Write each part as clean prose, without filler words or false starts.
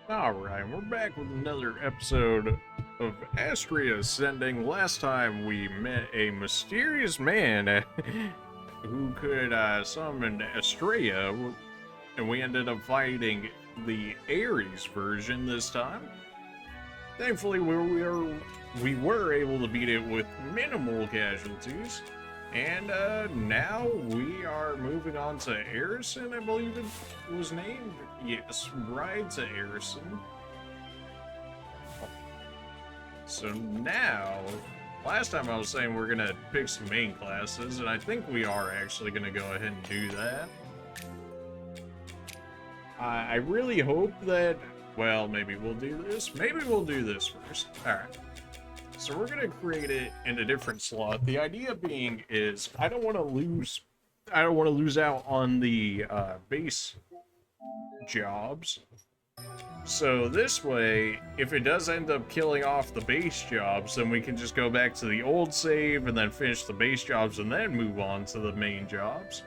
Alright, we're back with another episode of Astria Ascending. Last time we met a mysterious man who could summon Astria, and we ended up fighting the Ares version this time. Thankfully, we were able to beat it with minimal casualties. And now we are moving on to Arison, I believe it was named. Yes, right to Arison. So now, last time I was saying we're gonna pick some main classes, and I think we are actually gonna go ahead and do that. I really hope that, well, maybe we'll do this. Maybe we'll do this first. Alright. So we're gonna create it in a different slot. The idea being is I don't want to lose out on the base jobs. So this way, if it does end up killing off the base jobs, then we can just go back to the old save and then finish the base jobs and then move on to the main jobs.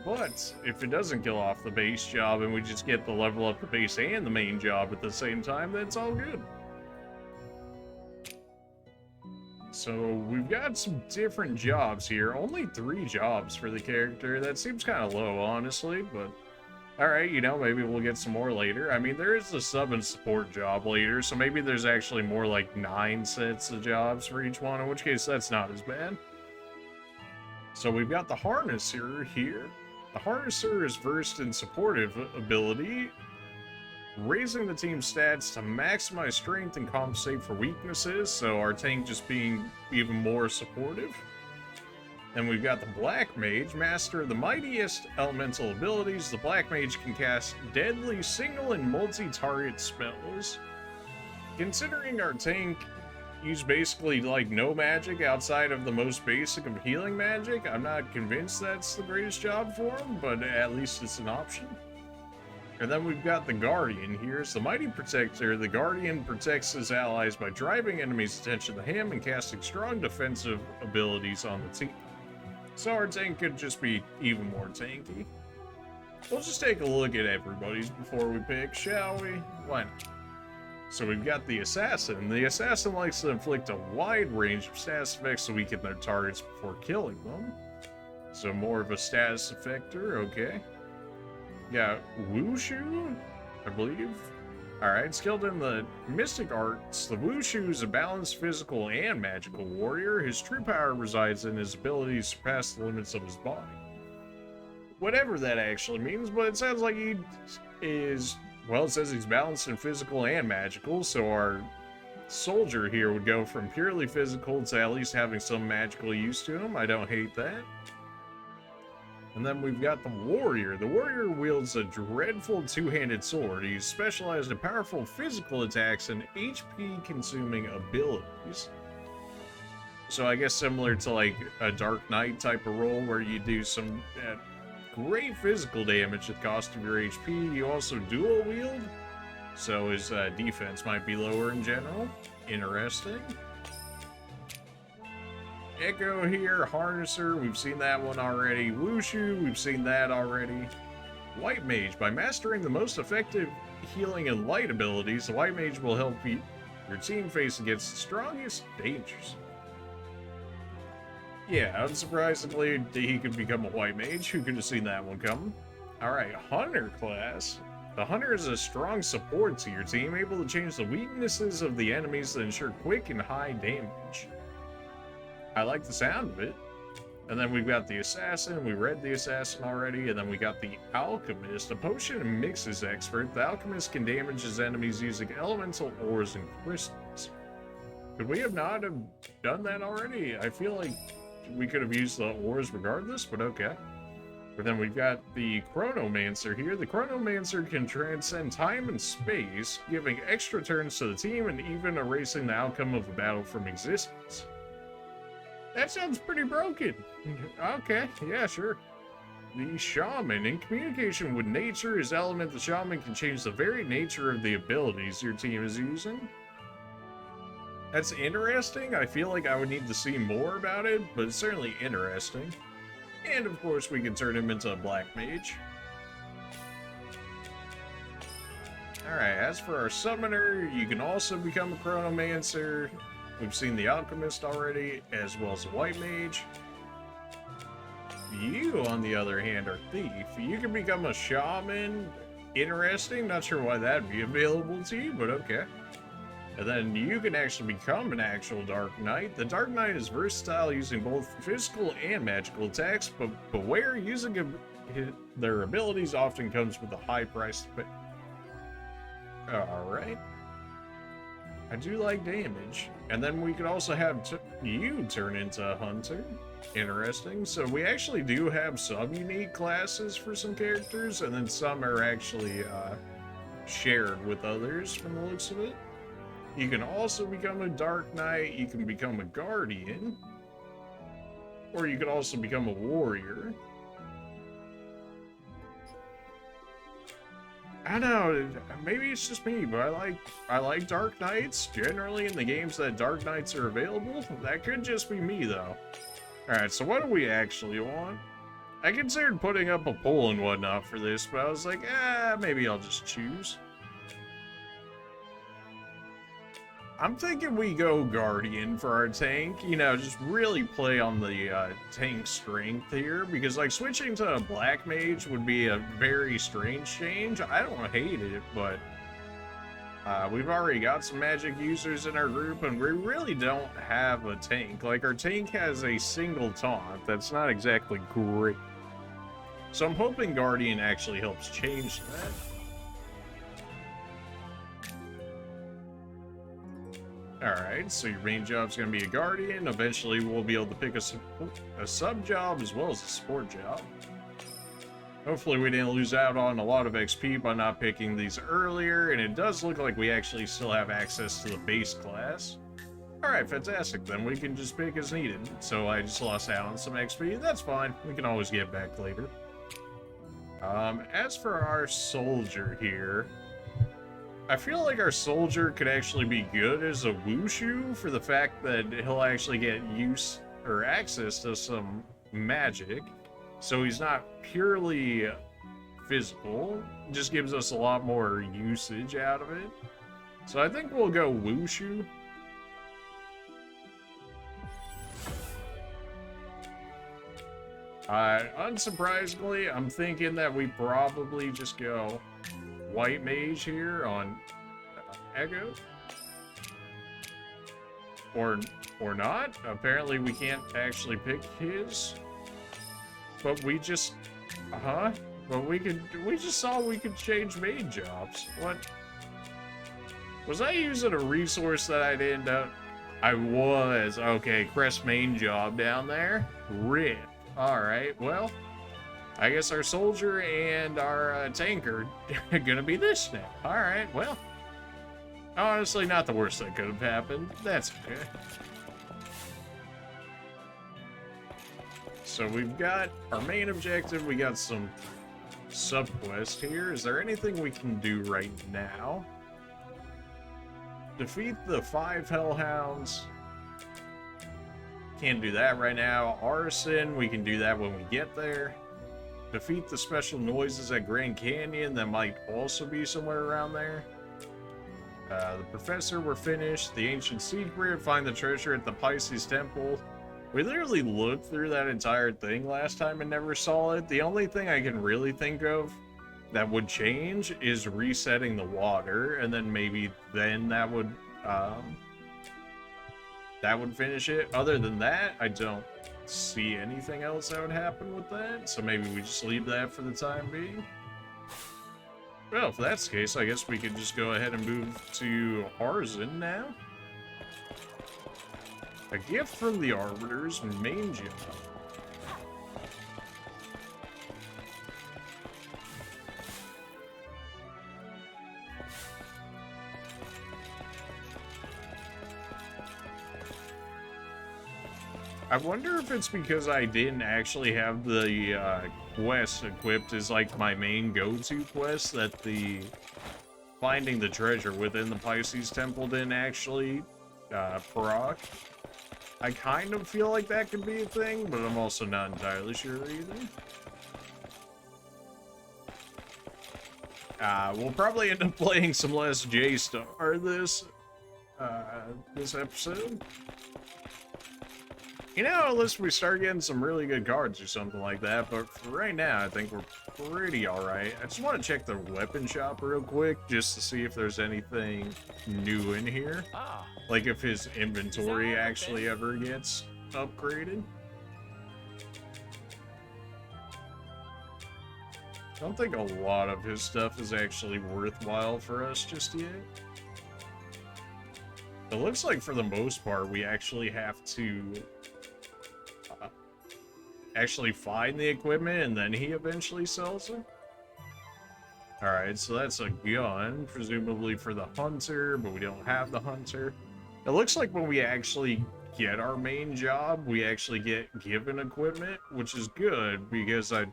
But if it doesn't kill off the base job and we just get the level up the base and the main job at the same time, then it's all good. So we've got some different jobs here. Only 3 jobs for the character. That seems kind of low, honestly, but alright, you know, maybe we'll get some more later. I mean, there is the sub and support job later, so maybe there's actually more like 9 sets of jobs for each one, in which case that's not as bad. So we've got the Harnesser here. The Harnesser is versed in supportive ability, raising the team's stats to maximize strength and compensate for weaknesses, so our tank just being even more supportive. Then we've got the Black Mage, master of the mightiest elemental abilities. The Black Mage can cast deadly single and multi-target spells. Considering our tank use basically like no magic outside of the most basic of healing magic, I'm not convinced that's the greatest job for him, but at least it's an option. And then we've got the Guardian here. It's the Mighty Protector. The Guardian protects his allies by driving enemies' attention to him and casting strong defensive abilities on the team. So our tank could just be even more tanky. We'll just take a look at everybody's before we pick, shall we? Why not? So we've got the Assassin. The Assassin likes to inflict a wide range of status effects to weaken their targets before killing them. So more of a status effector, okay. Yeah, Wushu, I believe. Alright, skilled in the mystic arts, the Wushu is a balanced physical and magical warrior. His true power resides in his ability to surpass the limits of his body. Whatever that actually means, but it sounds like he is, well, it says he's balanced in physical and magical, so our soldier here would go from purely physical to at least having some magical use to him. I don't hate that. And then we've got the Warrior. The Warrior wields a dreadful two-handed sword. He's specialized in powerful physical attacks and HP-consuming abilities. So I guess similar to like a Dark Knight type of role where you do some great physical damage at the cost of your HP. You also dual wield, so his defense might be lower in general. Interesting. Echo here, Harnesser, we've seen that one already. Wushu, we've seen that already. White Mage, by mastering the most effective healing and light abilities, the White Mage will help your team face against the strongest dangers. Yeah, unsurprisingly, he could become a White Mage. Who could have seen that one coming? Alright, Hunter class. The Hunter is a strong support to your team, able to change the weaknesses of the enemies to ensure quick and high damage. I like the sound of it. And then we've got the Assassin. We read the Assassin already. And then we got the Alchemist, a potion and mixes expert. The Alchemist can damage his enemies using elemental ores and crystals. Could we have not have done that already? I feel like we could have used the ores regardless, but okay. But then we've got the Chronomancer here. The Chronomancer can transcend time and space, giving extra turns to the team and even erasing the outcome of a battle from existence. That sounds pretty broken. Okay, yeah, sure. The Shaman. In communication with nature, his element, the Shaman can change the very nature of the abilities your team is using. That's interesting. I feel like I would need to see more about it, but it's certainly interesting. And of course, we can turn him into a Black Mage. Alright, as for our summoner, you can also become a chronomancer. We've seen the alchemist already, as well as a white mage. You, on the other hand, are thief. You can become a shaman. Interesting, not sure why that'd be available to you, but okay. And then you can actually become an actual Dark Knight. The Dark Knight is versatile, using both physical and magical attacks, but beware, using their abilities often comes with a high price to pay. Alright. I do like damage. And then we could also have you turn into a hunter. Interesting. So we actually do have some unique classes for some characters, and then some are actually shared with others from the looks of it. You can also become a Dark Knight, you can become a Guardian, or you could also become a Warrior. I don't know, maybe it's just me, but I like Dark Knights. Generally in the games that Dark Knights are available. That could just be me though. Alright, so what do we actually want? I considered putting up a poll and whatnot for this, but I was like, maybe I'll just choose. I'm thinking we go Guardian for our tank, you know, just really play on the tank strength here, because like switching to a black mage would be a very strange change. I don't hate it, but we've already got some magic users in our group, and we really don't have a tank. Like, our tank has a single taunt that's not exactly great. So I'm hoping Guardian actually helps change that. Alright, so your main job's going to be a Guardian. Eventually we'll be able to pick a sub job as well as a support job. Hopefully we didn't lose out on a lot of XP by not picking these earlier, and it does look like we actually still have access to the base class. Alright, fantastic, then we can just pick as needed. So I just lost out on some XP, that's fine, we can always get back later. As for our soldier here, I feel like our soldier could actually be good as a wushu for the fact that he'll actually get use or access to some magic. So he's not purely physical, just gives us a lot more usage out of it. So I think we'll go wushu. Unsurprisingly, I'm thinking that we probably just go white mage here on Echo. Or not. Apparently we can't actually pick his. But we just, but we just saw we could change main jobs. What? Was I using a resource that I didn't know? I was. Okay, Crest main job down there. RIP. Alright, well, I guess our soldier and our tanker are gonna be this now. Alright, well, honestly, not the worst that could have happened. That's okay. So we've got our main objective, we got some sub-quest here. Is there anything we can do right now? Defeat the 5 hellhounds. Can't do that right now. Arison, we can do that when we get there. Defeat the special noises at Grand Canyon, that might also be somewhere around there. The Professor, we're finished. The Ancient Secret, find the treasure at the Pisces Temple. We literally looked through that entire thing last time and never saw it. The only thing I can really think of that would change is resetting the water, and then maybe then that would finish it. Other than that, I don't see anything else that would happen with that, so maybe we just leave that for the time being. Well, if that's the case, I guess we could just go ahead and move to Arison now. A gift from the Arbiter's main job. I wonder if it's because I didn't actually have the quest equipped as like my main go-to quest that the finding the treasure within the Pisces Temple didn't actually proc. I kind of feel like that could be a thing, but I'm also not entirely sure either. We'll probably end up playing some less J-Star this episode. You know, unless we start getting some really good cards or something like that, but for right now, I think we're pretty alright. I just want to check the weapon shop real quick, just to see if there's anything new in here. Like if his inventory actually ever gets upgraded. I don't think a lot of his stuff is actually worthwhile for us just yet. It looks like for the most part, we actually have to actually find the equipment and then he eventually sells it. Alright, so that's a gun, presumably for the hunter, but we don't have the hunter. It looks like when we actually get our main job, we actually get given equipment, which is good because I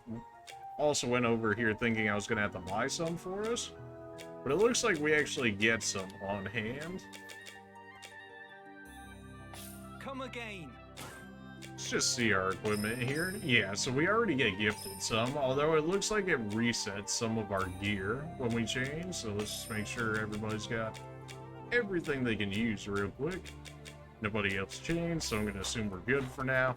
also went over here thinking I was going to have to buy some for us. But it looks like we actually get some on hand. Come again. Let's just see our equipment here. Yeah, so we already get gifted some, although it looks like it resets some of our gear when we change. So let's just make sure everybody's got everything they can use real quick. Nobody else changed, so I'm going to assume we're good for now.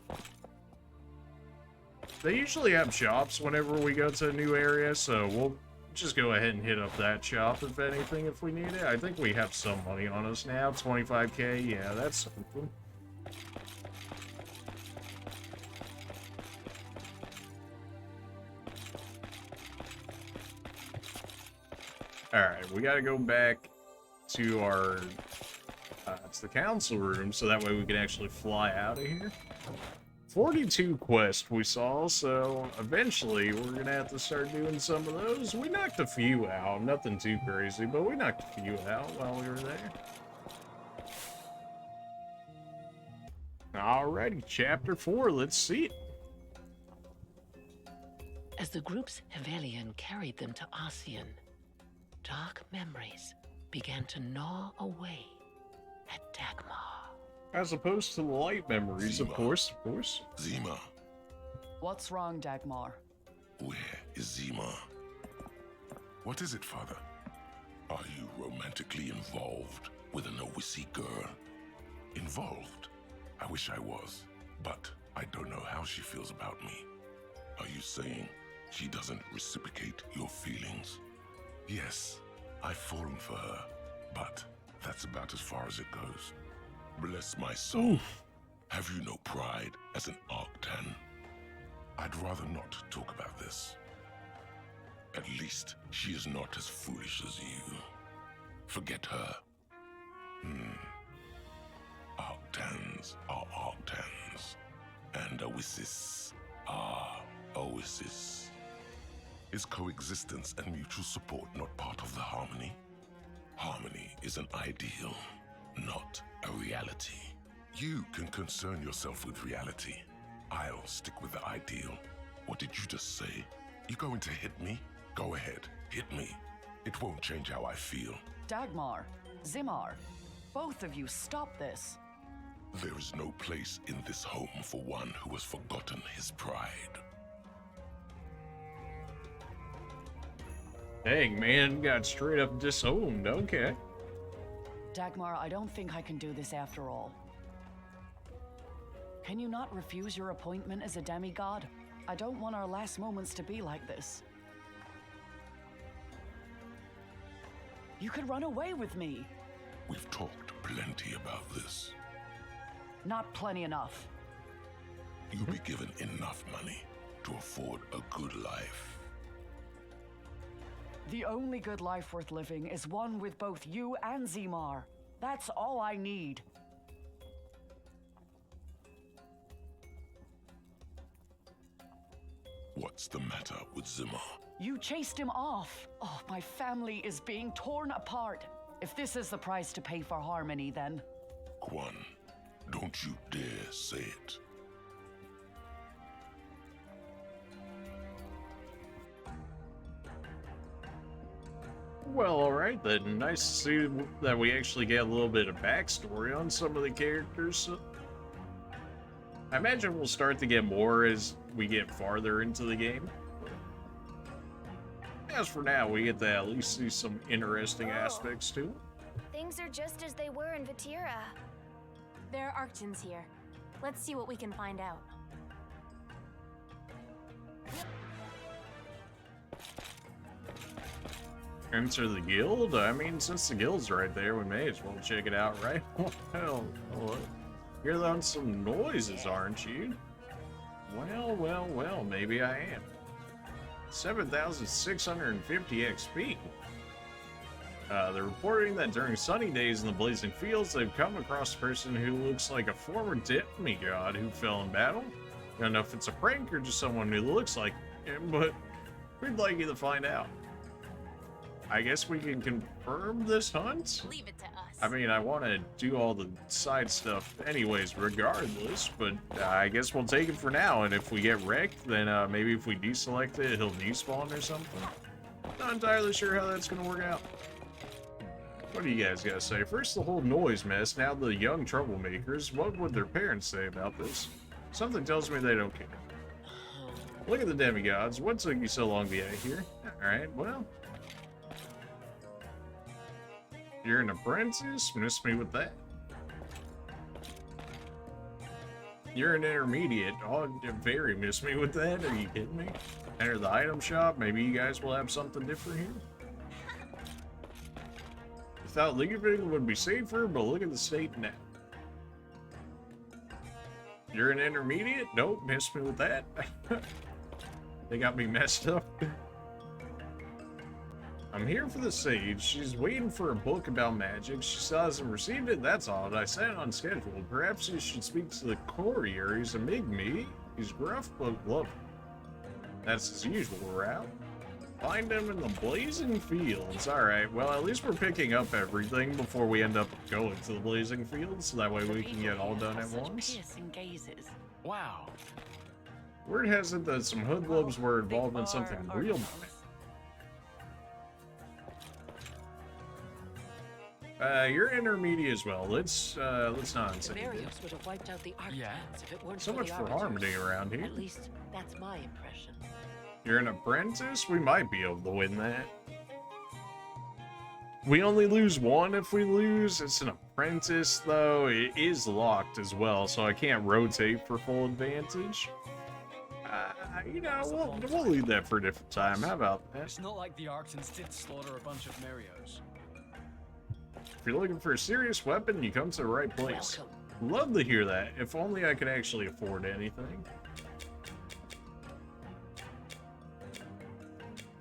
They usually have shops whenever we go to a new area, so we'll just go ahead and hit up that shop if anything, if we need it. I think we have some money on us now, 25k, yeah, that's something. Alright, we gotta go back to our, it's the council room, so that way we can actually fly out of here. 42 quests we saw, so eventually we're gonna have to start doing some of those. We knocked a few out, nothing too crazy, but we knocked a few out while we were there. Alrighty, chapter 4, let's see it. As the group's Hevelian carried them to Arison, dark memories began to gnaw away at Dagmar. As opposed to the light memories, Zima. of course. Zima, What's wrong, Dagmar? where is Zima? What is it, Father? Are you romantically involved with an Owisi girl? Involved? I wish I was, but I don't know how she feels about me. Are you saying she doesn't reciprocate your feelings? Yes, I've fallen for her, but that's about as far as it goes. Bless my soul. Have you no pride as an Arctan? I'd rather not talk about this. At least she is not as foolish as you. Forget her. Arctans are Arctans, and Oasis are Oasis. Is coexistence and mutual support not part of the harmony? Harmony is an ideal, not a reality. You can concern yourself with reality. I'll stick with the ideal. What did you just say? You going to hit me? Go ahead, hit me. It won't change how I feel. Dagmar, Zimar, both of you stop this. There is no place in this home for one who has forgotten his pride. Dang, man, got straight up disowned, okay. Dagmar, I don't think I can do this after all. Can you not refuse your appointment as a demigod? I don't want our last moments to be like this. You could run away with me. We've talked plenty about this. Not plenty enough. You'll be given enough money to afford a good life. The only good life worth living is one with both you and Zimar. That's all I need. What's the matter with Zimar? You chased him off. Oh, my family is being torn apart. If this is the price to pay for harmony, then... Quan, don't you dare say it. Well, alright then. Nice to see that we actually get a little bit of backstory on some of the characters. I imagine we'll start to get more as we get farther into the game. as for now, we get to at least see some interesting aspects to it. Things are just as they were in Vatira. There are Archons here. Let's see what we can find out. Enter the guild? I mean, since the guild's right there, we may as well check it out, right? Well, you're on some noises, aren't you? Well, maybe I am. 7,650 XP. They're reporting that during sunny days in the blazing fields, they've come across a person who looks like a former demigod who fell in battle. I don't know if it's a prank or just someone who looks like him, but we'd like you to find out. I guess we can confirm this hunt? Leave it to us. I mean, I want to do all the side stuff anyways, regardless, but I guess we'll take it for now, and if we get wrecked, then maybe if we deselect it, he'll despawn or something. Not entirely sure how that's going to work out. What do you guys got to say? First, the whole noise mess, now the young troublemakers. What would their parents say about this? Something tells me they don't care. Look at the demigods. What took you so long to get here? Alright, well... You're an apprentice? Miss me with that. You're an intermediate. Oh, very miss me with that. Are you kidding me? Enter the item shop. Maybe you guys will have something different here. Without leaving, it would be safer, but look at the state now. You're an intermediate? Nope, miss me with that. They got me messed up. I'm here for the sage. She's waiting for a book about magic. She still hasn't received it. That's odd. I sent it on schedule. Perhaps you should speak to the courier. He's a Migme. He's gruff but lovely. That's his usual route. Find him in the blazing fields. Alright, well, at least we're picking up everything before we end up going to the blazing fields, so that way we can get all done at once. Gazes. Wow. Word has it that some hoodlums were involved in something real bad. You're intermediate as well. Let's not say Various would have wiped out the Archons if it weren't so for much the for Arbiters. harmony around here. At least that's my impression. You're an apprentice? We might be able to win that. We only lose one if we lose. It's an apprentice, though. It is locked as well, so I can't rotate for full advantage. You know, we'll leave that for a different time. How about that? It's not like the Archons did slaughter a bunch of Marios. If you're looking for a serious weapon, you come to the right place. Welcome. Love to hear that. If only I could actually afford anything.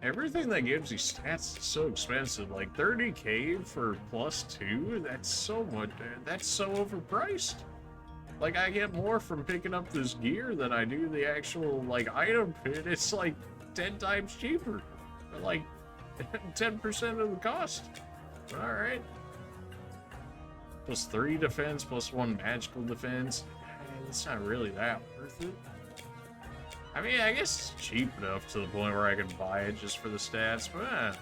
Everything that gives you stats is so expensive. Like 30k for +2, that's so much. That's so overpriced. Like, I get more from picking up this gear than I do the actual, like, item pit. It's like 10 times cheaper. Or like 10% of the cost. Alright. +3 defense, +1 magical defense. It's not really that worth it. I mean, I guess it's cheap enough to the point where I can buy it just for the stats, but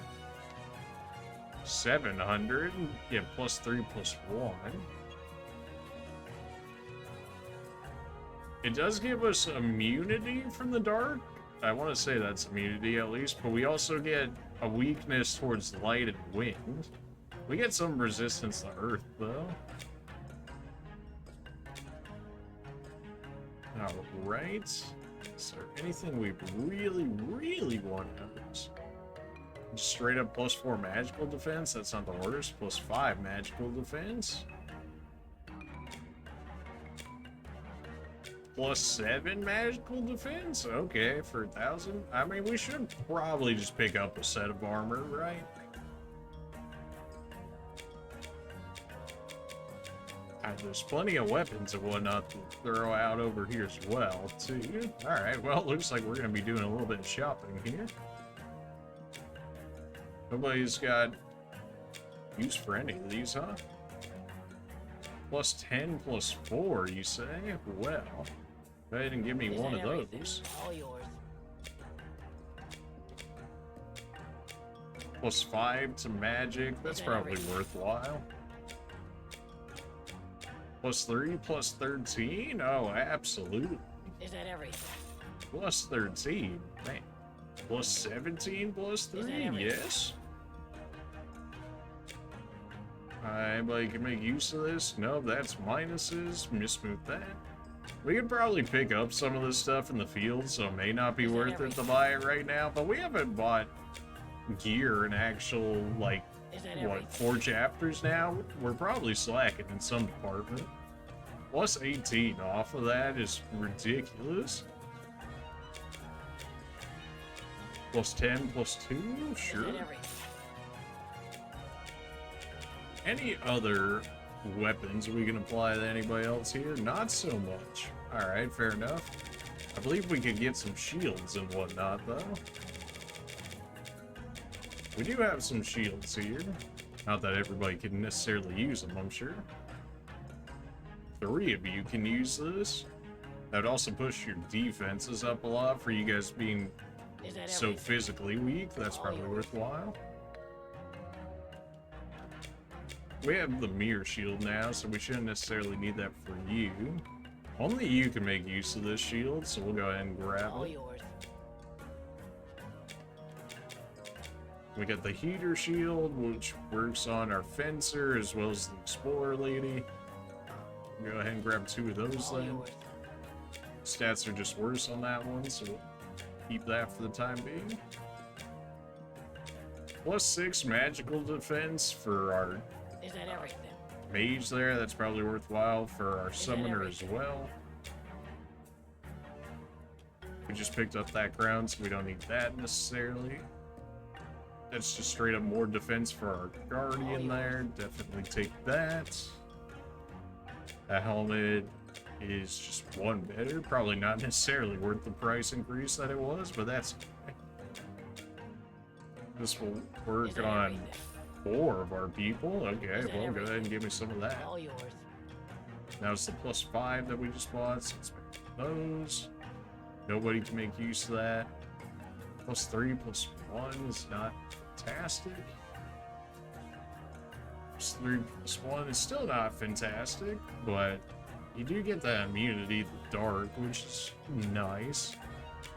700, yeah, +3, +1. It does give us immunity from the dark. I want to say that's immunity at least, but we also get a weakness towards light and wind. We get some resistance to earth, though. Alright. Is there anything we really want out of this? Just straight up +4 magical defense? That's not the worst. +5 magical defense. +7 magical defense? Okay, for 1,000. I mean, we should probably just pick up a set of armor, right? There's plenty of weapons and whatnot to throw out over here as well, too. Alright, well, it looks like we're going to be doing a little bit of shopping here. Nobody's got use for any of these, huh? +10, +4, you say? Well, go ahead and give me one of those. All yours. +5 to magic, that's probably worthwhile. +3, +13? Oh, absolutely. Is that everything? +13, man. Plus 17 plus 3, yes. Anybody can make use of this? No, that's minuses. Mismove that. We could probably pick up some of this stuff in the field, so it may not be worth it to buy it right now, but we haven't bought gear in actual, like, what, 4 chapters now? We're probably slacking in some department. Plus 18 off of that is ridiculous. Plus 10, plus 2? Sure. Any other weapons we can apply to anybody else here? Not so much. Alright, fair enough. I believe we could get some shields and whatnot, though. We do have some shields here. Not that everybody can necessarily use them, I'm sure. 3 of you can use this. That would also push your defenses up a lot for you guys being so physically weak. That's probably worthwhile. We have the mirror shield now, so we shouldn't necessarily need that for you. Only you can make use of this shield, so we'll go ahead and grab it. We got the heater shield, which works on our fencer as well as the explorer lady. Go ahead and grab 2 of those then. Stats are just worse on that one, so we'll keep that for the time being. Plus 6 magical defense for our mage there. That's probably worthwhile for our summoner as well. We just picked up that crown, so we don't need that necessarily. That's just straight up more defense for our guardian there. Definitely take that. That helmet is just 1 better. Probably not necessarily worth the price increase that it was, but that's okay. This will work on 4 of our people. Okay, well, go ahead and give me some of that. Now it's the plus 5 that we just bought, so let's make those. Nobody can make use of that. Plus 3, plus 1 is not fantastic. Plus 3, plus 1 is still not fantastic, but you do get that immunity to the dark, which is nice.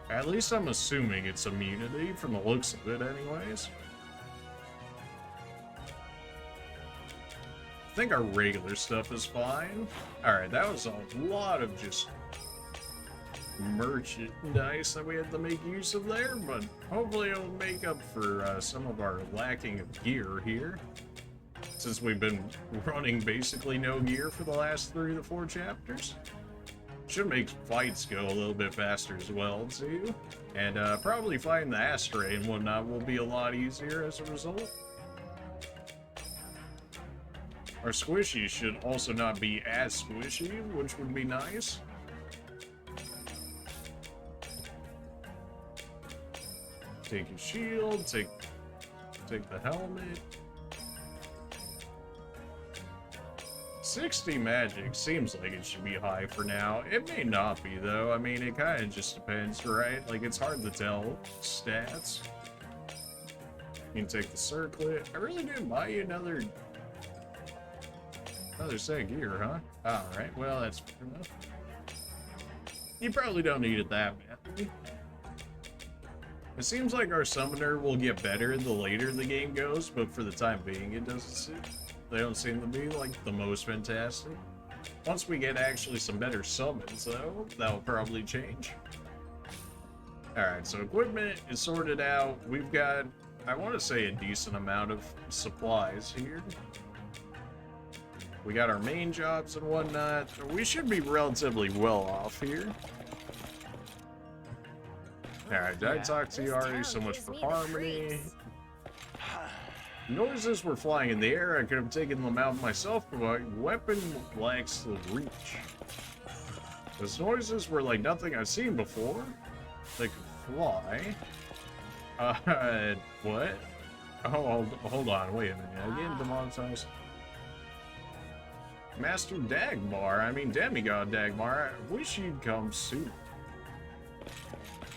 At least I'm assuming it's immunity from the looks of it anyways. I think our regular stuff is fine. Alright, that was a lot of just merchandise that we had to make use of there, but hopefully it'll make up for some of our lacking of gear here, since we've been running basically no gear for the last 3 to 4 chapters. Should make fights go a little bit faster as well too, and probably fighting the Astria and whatnot will be a lot easier as a result. Our squishies should also not be as squishy, which would be nice. Take your shield, take the helmet. 60 magic seems like it should be high for now. It may not be though. I mean, it kind of just depends, right? Like, it's hard to tell stats. You can take the circlet. I really didn't buy you another set of gear, huh? Alright, well, that's fair enough. You probably don't need it that badly. It seems like our summoner will get better the later the game goes, but for the time being, it doesn't seem... They don't seem to be, like, the most fantastic. Once we get actually some better summons, though, that'll probably change. Alright, so equipment is sorted out. We've got, I want to say, a decent amount of supplies here. We got our main jobs and whatnot. We should be relatively well off here. Alright, did I talk to you already? So much for harmony. Noises were flying in the air. I could have taken them out myself, but my weapon lacks the reach. Those noises were like nothing I've seen before. They could fly. What? Oh, hold on, wait a minute. I'm getting demonetized. Master Dagmar, I mean Demigod Dagmar, I wish you'd come soon.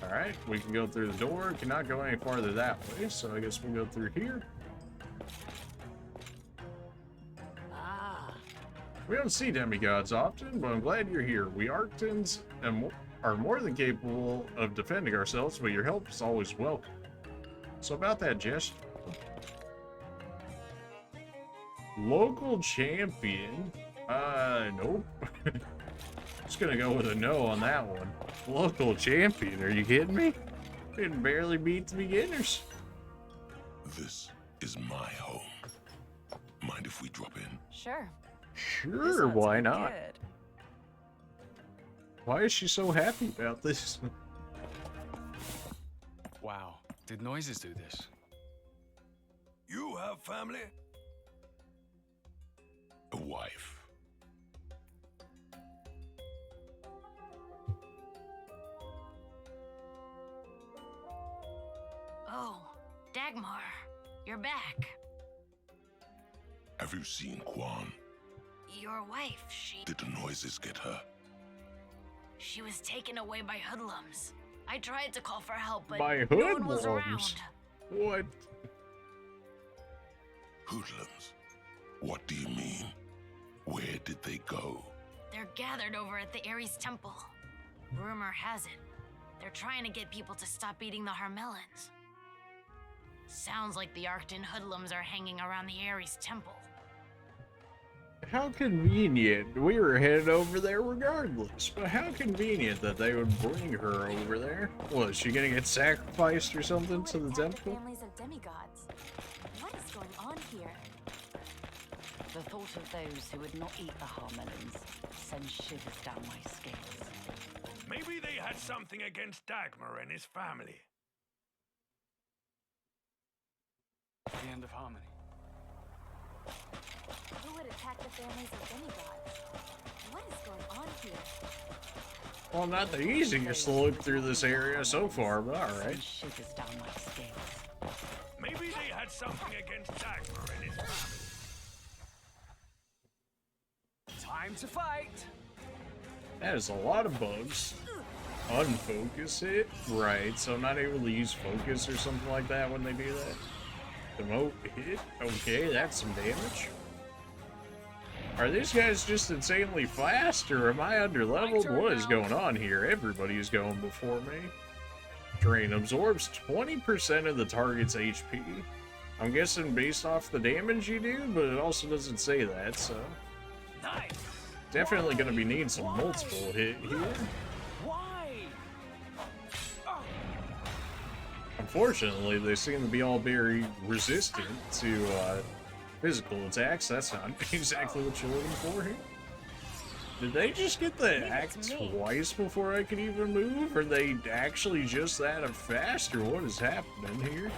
Alright, we can go through the door. Cannot go any farther that way, so I guess we'll go through here. We don't see demigods often, but I'm glad you're here. We Arctans are more than capable of defending ourselves, but your help is always welcome. So about that gesture. Local champion? Nope. Just gonna go with a no on that one. Local champion, are you kidding me? We can barely beat the beginners. This is my home. Mind if we drop in? Sure. Sure, why not? Good. Why is she so happy about this? Wow. Did noises do this? You have family? A wife. Oh, Dagmar, you're back. Have you seen Quan? Your wife, Did the noises get her? she was taken away by hoodlums. I tried to call for help, but By no one was hoodlums? around. What? Hoodlums? What do you mean? Where did they go? They're gathered over at the Ares temple. Rumor has it, they're trying to get people to stop eating the Harmelins. Sounds like the Arctan hoodlums are hanging around the Ares temple. How convenient. We were headed over there regardless. But how convenient that they would bring her over there. What, is she gonna get sacrificed or something to the temple? Families of demigods. What is going on here? The thought of those who would not eat the Harmelins sends shivers down my scales. Maybe they had something against Dagmar and his family. The end of harmony. Who would attack the families of demigods? What is going on here? Well, not the easiest to look through this area so far, but alright. Sends shivers down my scales. Maybe they had something against Dagmar and his family. Time to fight! That is a lot of bugs. Unfocus it? Right, so I'm not able to use focus or something like that when they do that. Demote hit? Okay, that's some damage. Are these guys just insanely fast, or am I under leveled? What is going on here? Everybody's going before me. Drain absorbs 20% of the target's HP. I'm guessing based off the damage you do, but it also doesn't say that, so... Nice! Definitely gonna be needing some multiple hit here. Why? Unfortunately, they seem to be all very resistant to physical attacks. That's not exactly what you're looking for here. Did they just get the axe twice before I could even move? Are they actually just that fast, or what is happening here?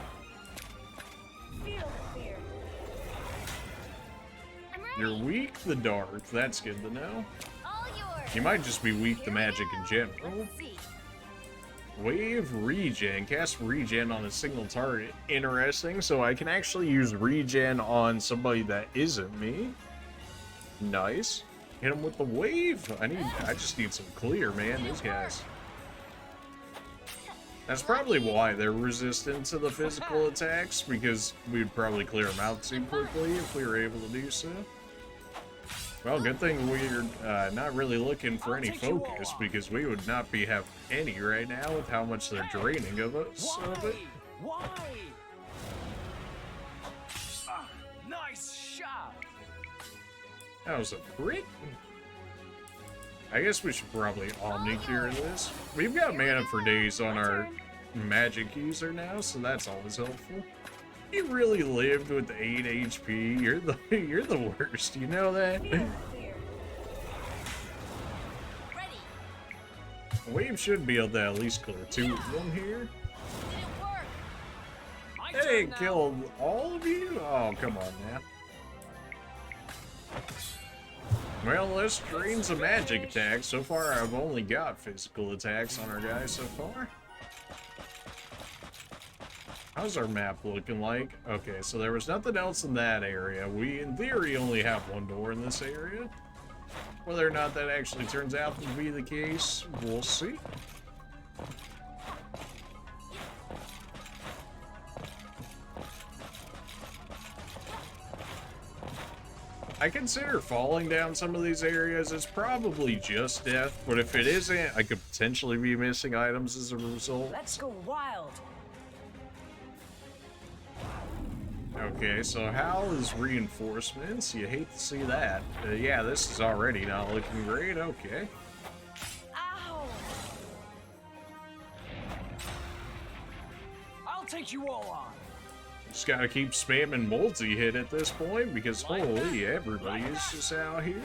Feel the fear. You're weak the dark. That's good to know. All yours. You might just be weak to magic in general. Let's see. Wave regen. Cast regen on a single target. Interesting. So I can actually use regen on somebody that isn't me. Nice. Hit him with the wave. I just need some clear, man. These guys. That's probably why they're resistant to the physical attacks, because we'd probably clear them out too quickly if we were able to do so. Well, good thing we're not really looking for any focus, because we would not be having any right now with how much they're draining of us. Why? Nice shot! That was a crit. I guess we should probably Omni-Cure this. We've got mana for days on our magic user now, so that's always helpful. You really lived with 8 HP. You're the worst. You know that? Feel the fear. Ready. Wave should be able to at least clear 2 of them here. Did it work? My Hey, turn now. killed all of you? Oh, come on now. Well, let's drain some magic attacks. So far, I've only got physical attacks on our guys so far. How's our map looking like? Okay, so there was nothing else in that area. We, in theory, only have one door in this area. Whether or not that actually turns out to be the case, we'll see. I consider falling down some of these areas. It's probably just death, but if it isn't, I could potentially be missing items as a result. Let's go wild. Okay, so Hal is reinforcements. You hate to see that. Yeah, this is already not looking great. Okay. Ow! I'll take you all on. Just gotta keep spamming multi-hit at this point because holy, everybody is just out here.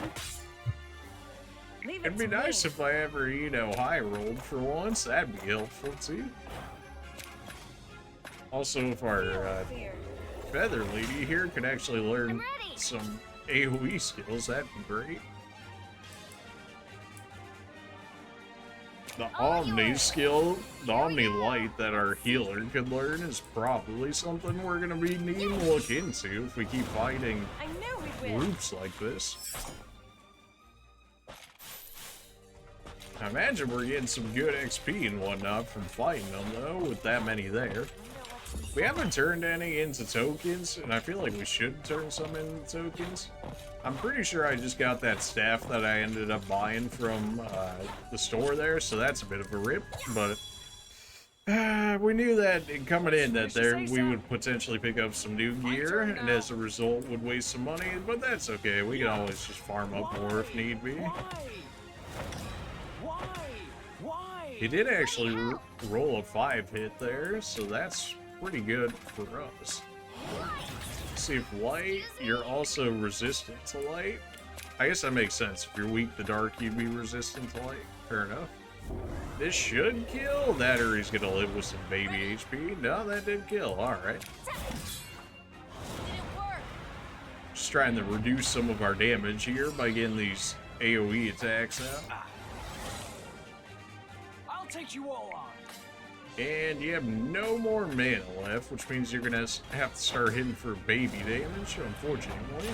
Leave it It'd be to nice me. if I ever, you know, high rolled for once. That'd be helpful too. Also, if our feather lady here could actually learn some AoE skills, that'd be great. The Omni skill, the Omni light that our healer could learn is probably something we're gonna be needing to look into if we keep fighting I knew we'd win. groups like this. I imagine we're getting some good XP and whatnot from fighting them though, with that many there. We haven't turned any into tokens, and I feel like we should turn some into tokens. I'm pretty sure I just got that staff that I ended up buying from the store there, so that's a bit of a rip, but we knew that coming in that we would potentially pick up some new gear, and as a result would waste some money, but that's okay. We can always just farm up more if need be. Why? He did actually roll a 5-hit there, so that's pretty good for us. See if light, you're also resistant to light. I guess that makes sense. If you're weak to dark, you'd be resistant to light. Fair enough. This should kill. That or he's gonna live with some baby HP. No, that did kill. Alright. Didn't work. Just trying to reduce some of our damage here by getting these AoE attacks out. I'll take you all on. And you have no more mana left, which means you're gonna have to start hitting for baby damage, unfortunately.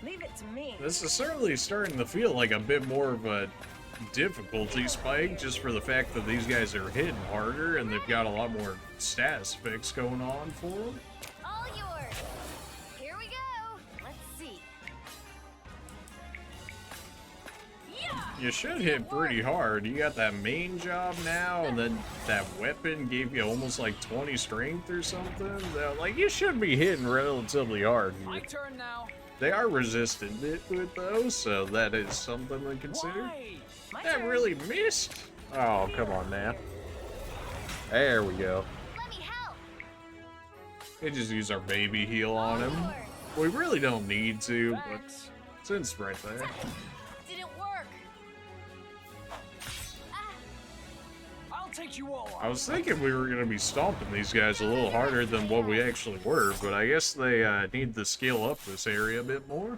Leave it to me. This is certainly starting to feel like a bit more of a difficulty spike, just for the fact that these guys are hitting harder and they've got a lot more status effects going on for them. All yours. Here we go. Let's see. Yeah. You should hit pretty hard. You got that main job now, and then that weapon gave you almost like 20 strength or something. Like, you should be hitting relatively hard My here. turn now. They are resistant to it though, so that is something to consider. Why? My That turn. really missed. Oh, come on now. There we go. Let me help. We just use our baby heal on him. We really don't need to, but since right there. Didn't work. I'll take you all I on. was thinking we were going to be stomping these guys a little harder than what we actually were, but I guess they need to scale up this area a bit more.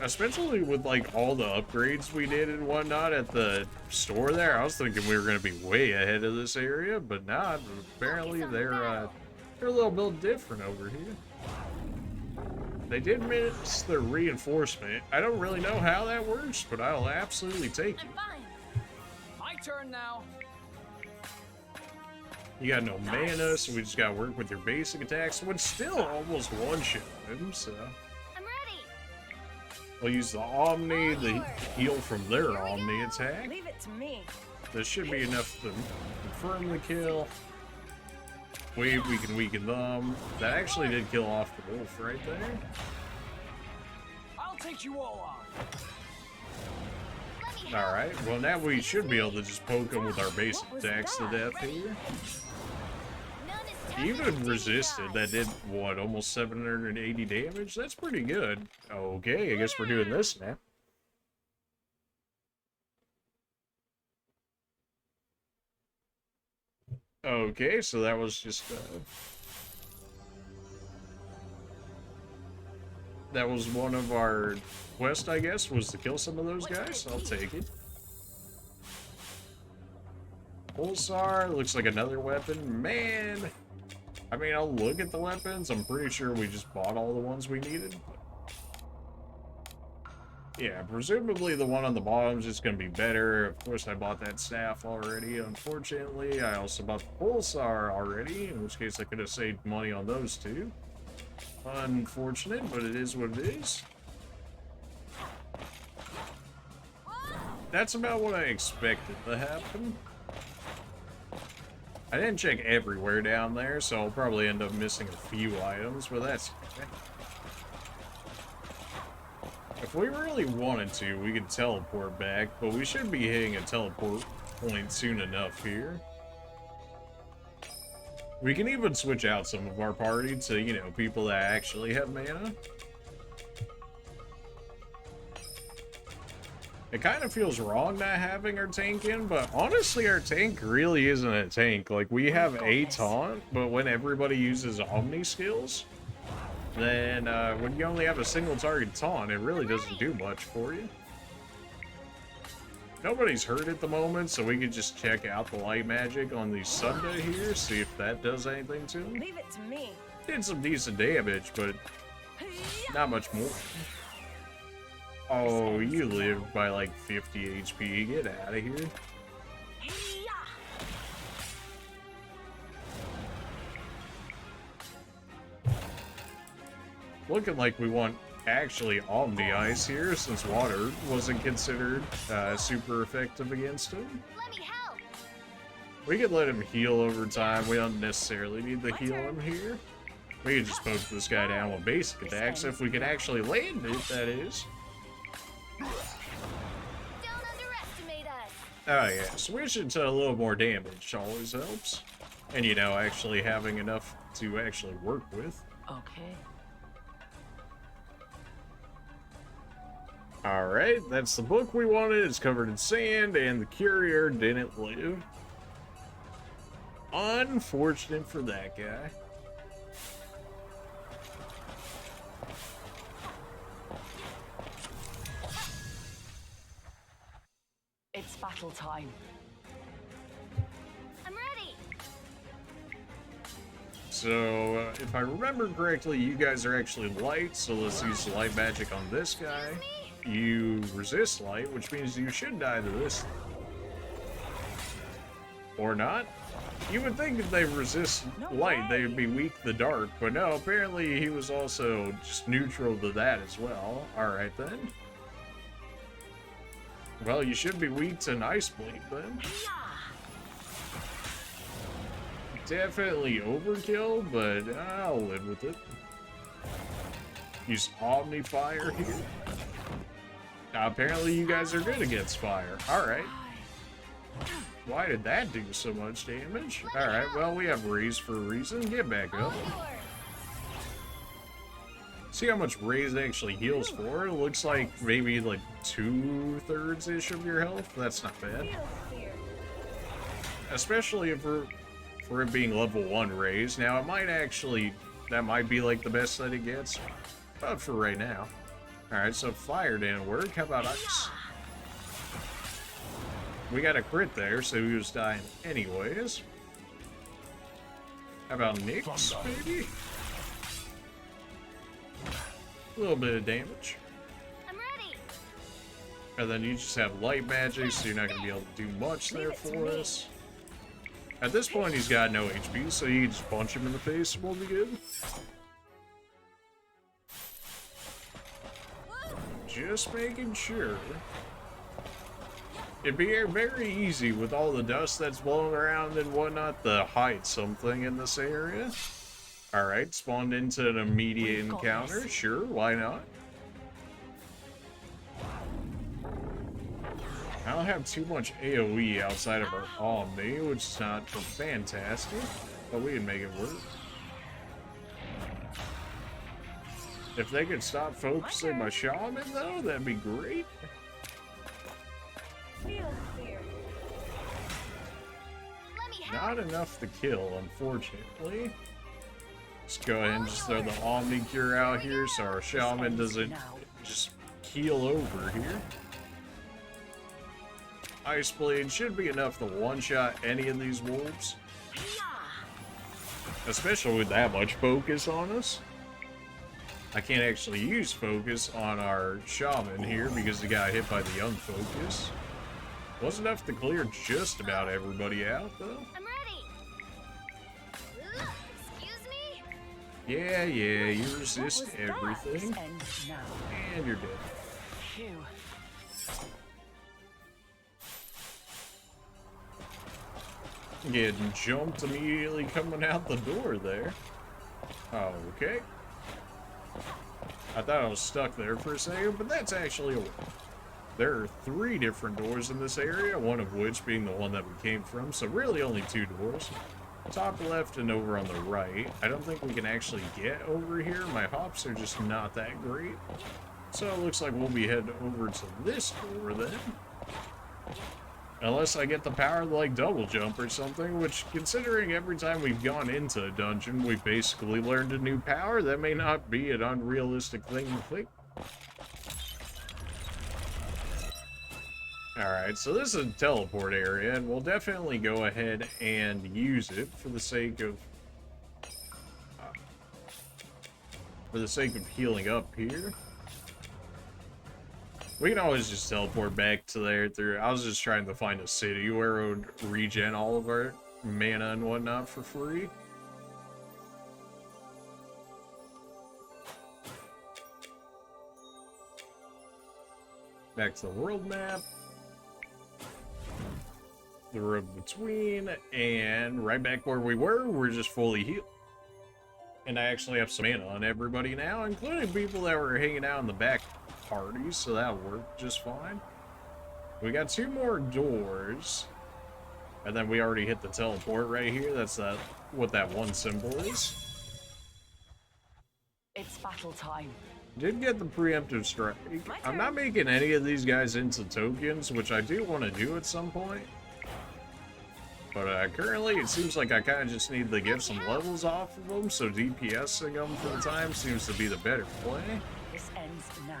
Especially with like all the upgrades we did and whatnot at the store there. I was thinking we were going to be way ahead of this area, but not. Apparently they're a little bit different over here. They did miss their reinforcement. I don't really know how that works, but I'll absolutely take it. I'm fine. My turn now. You got no mana, so we just gotta work with your basic attacks, which still almost one-shot him, so... I'm ready. We'll use the Omni, the heal from their Omni attack. Leave it to me. This should be enough to confirm the kill. We can weaken them. That actually did kill off the wolf right there. I'll take you all on. Let me help. Alright, well now we should be able to just poke them with our basic attacks to death here. None is too Even good. resisted, that did, what, almost 780 damage? That's pretty good. Okay, I guess we're doing this now. Okay, so that was just, that was one of our quests, I guess, was to kill some of those guys. I'll take it. Pulsar, looks like another weapon. Man! I mean, I'll look at the weapons. I'm pretty sure we just bought all the ones we needed. Yeah, presumably the one on the bottom is just going to be better. Of course, I bought that staff already, unfortunately. I also bought the pulsar already, in which case I could have saved money on those two. Unfortunate, but it is what it is. That's about what I expected to happen. I didn't check everywhere down there, so I'll probably end up missing a few items, but that's okay. If we really wanted to, we could teleport back, but we should be hitting a teleport point soon enough here. We can even switch out some of our party to, you know, people that actually have mana. It kind of feels wrong not having our tank in, but honestly, our tank really isn't a tank. Like, we have a taunt, but when everybody uses Omni skills, then when you only have a single target taunt, it really doesn't do much for you. Nobody's hurt at the moment, so we could just check out the light magic on the Sunday here, see if that does anything to him. Leave it to me. Did some decent damage, but not much more. Oh, you lived by like 50 HP. Get out of here. Looking like we want actually Omni Ice here, since water wasn't considered super effective against him. Let me help. We could let him heal over time. We don't necessarily need to heal him here. We could just poke this guy down with basic attacks if we can actually land it, that is. Don't underestimate us. Oh yeah, switching to a little more damage always helps. And you know, actually having enough to actually work with. Okay. Alright, that's the book we wanted. It's covered in sand, and the courier didn't live. Unfortunate for that guy. It's battle time. I'm ready. So, if I remember correctly, you guys are actually light, so let's use light magic on this guy. You resist light, which means you should die to this. Or not. You would think if they resist light, they would be weak to the dark, but no, apparently he was also just neutral to that as well. Alright then. Well, you should be weak to an ice blade then. Definitely overkill, but I'll live with it. Use Omni Fire here. Now, apparently you guys are good against fire. Alright. Why did that do so much damage? Alright, well, we have raise for a reason. Get back up. See how much raise actually heals for. It looks like maybe like 2/3-ish of your health. That's not bad. Especially if for it being level 1 raise. Now, it might actually, that might be like the best that it gets. But for right now. Alright, so fire didn't work. How about ice? We got a crit there, so he was dying anyways. How about Nyx, maybe? A little bit of damage. I'm ready. And then you just have light magic, so you're not going to be able to do much there for us. At this point, he's got no HP, so you can just punch him in the face and we'll be good. Just making sure. It'd be very easy with all the dust that's blowing around and whatnot to hide something in this area. Alright, spawned into an immediate encounter. Sure, why not? I don't have too much AoE outside of our Omni, which is not fantastic, but we can make it work. If they could stop focusing my shaman, though, that'd be great. Not enough to kill, unfortunately. Let's go ahead and just throw the Omni Cure out here so our shaman doesn't just keel over here. Ice Blade should be enough to one-shot any of these wolves. Especially with that much focus on us. I can't actually use focus on our shaman here because he got hit by the unfocus. Was enough to clear just about everybody out, though. I'm ready. Excuse me? Yeah, you resist What was that? everything. This ends now. And you're dead. Phew. Getting jumped immediately coming out the door there. Okay. I thought I was stuck there for a second, but that's actually a way. There are 3 different doors in this area, one of which being the one that we came from, so really only 2 doors. Top left and over on the right. I don't think we can actually get over here. My hops are just not that great. So it looks like we'll be heading over to this door then. Unless I get the power to, like, double jump or something, which, considering every time we've gone into a dungeon, we've basically learned a new power, that may not be an unrealistic thing to think. Alright, so this is a teleport area, and we'll definitely go ahead and use it for the sake of... healing up here. We can always just teleport back to there through... I was just trying to find a city where it would regen all of our mana and whatnot for free. Back to the world map. The road between, and right back where we were, we're just fully healed. And I actually have some mana on everybody now, including people that were hanging out in the back parties, so that worked just fine. We got 2 more doors, and then we already hit the teleport right here. That's what that one symbol is. It's battle time. Did get the preemptive strike. I'm not making any of these guys into tokens, which I do want to do at some point. But currently, it seems like I kind of just need to get some levels off of them, so DPSing them for the time seems to be the better play. This ends now.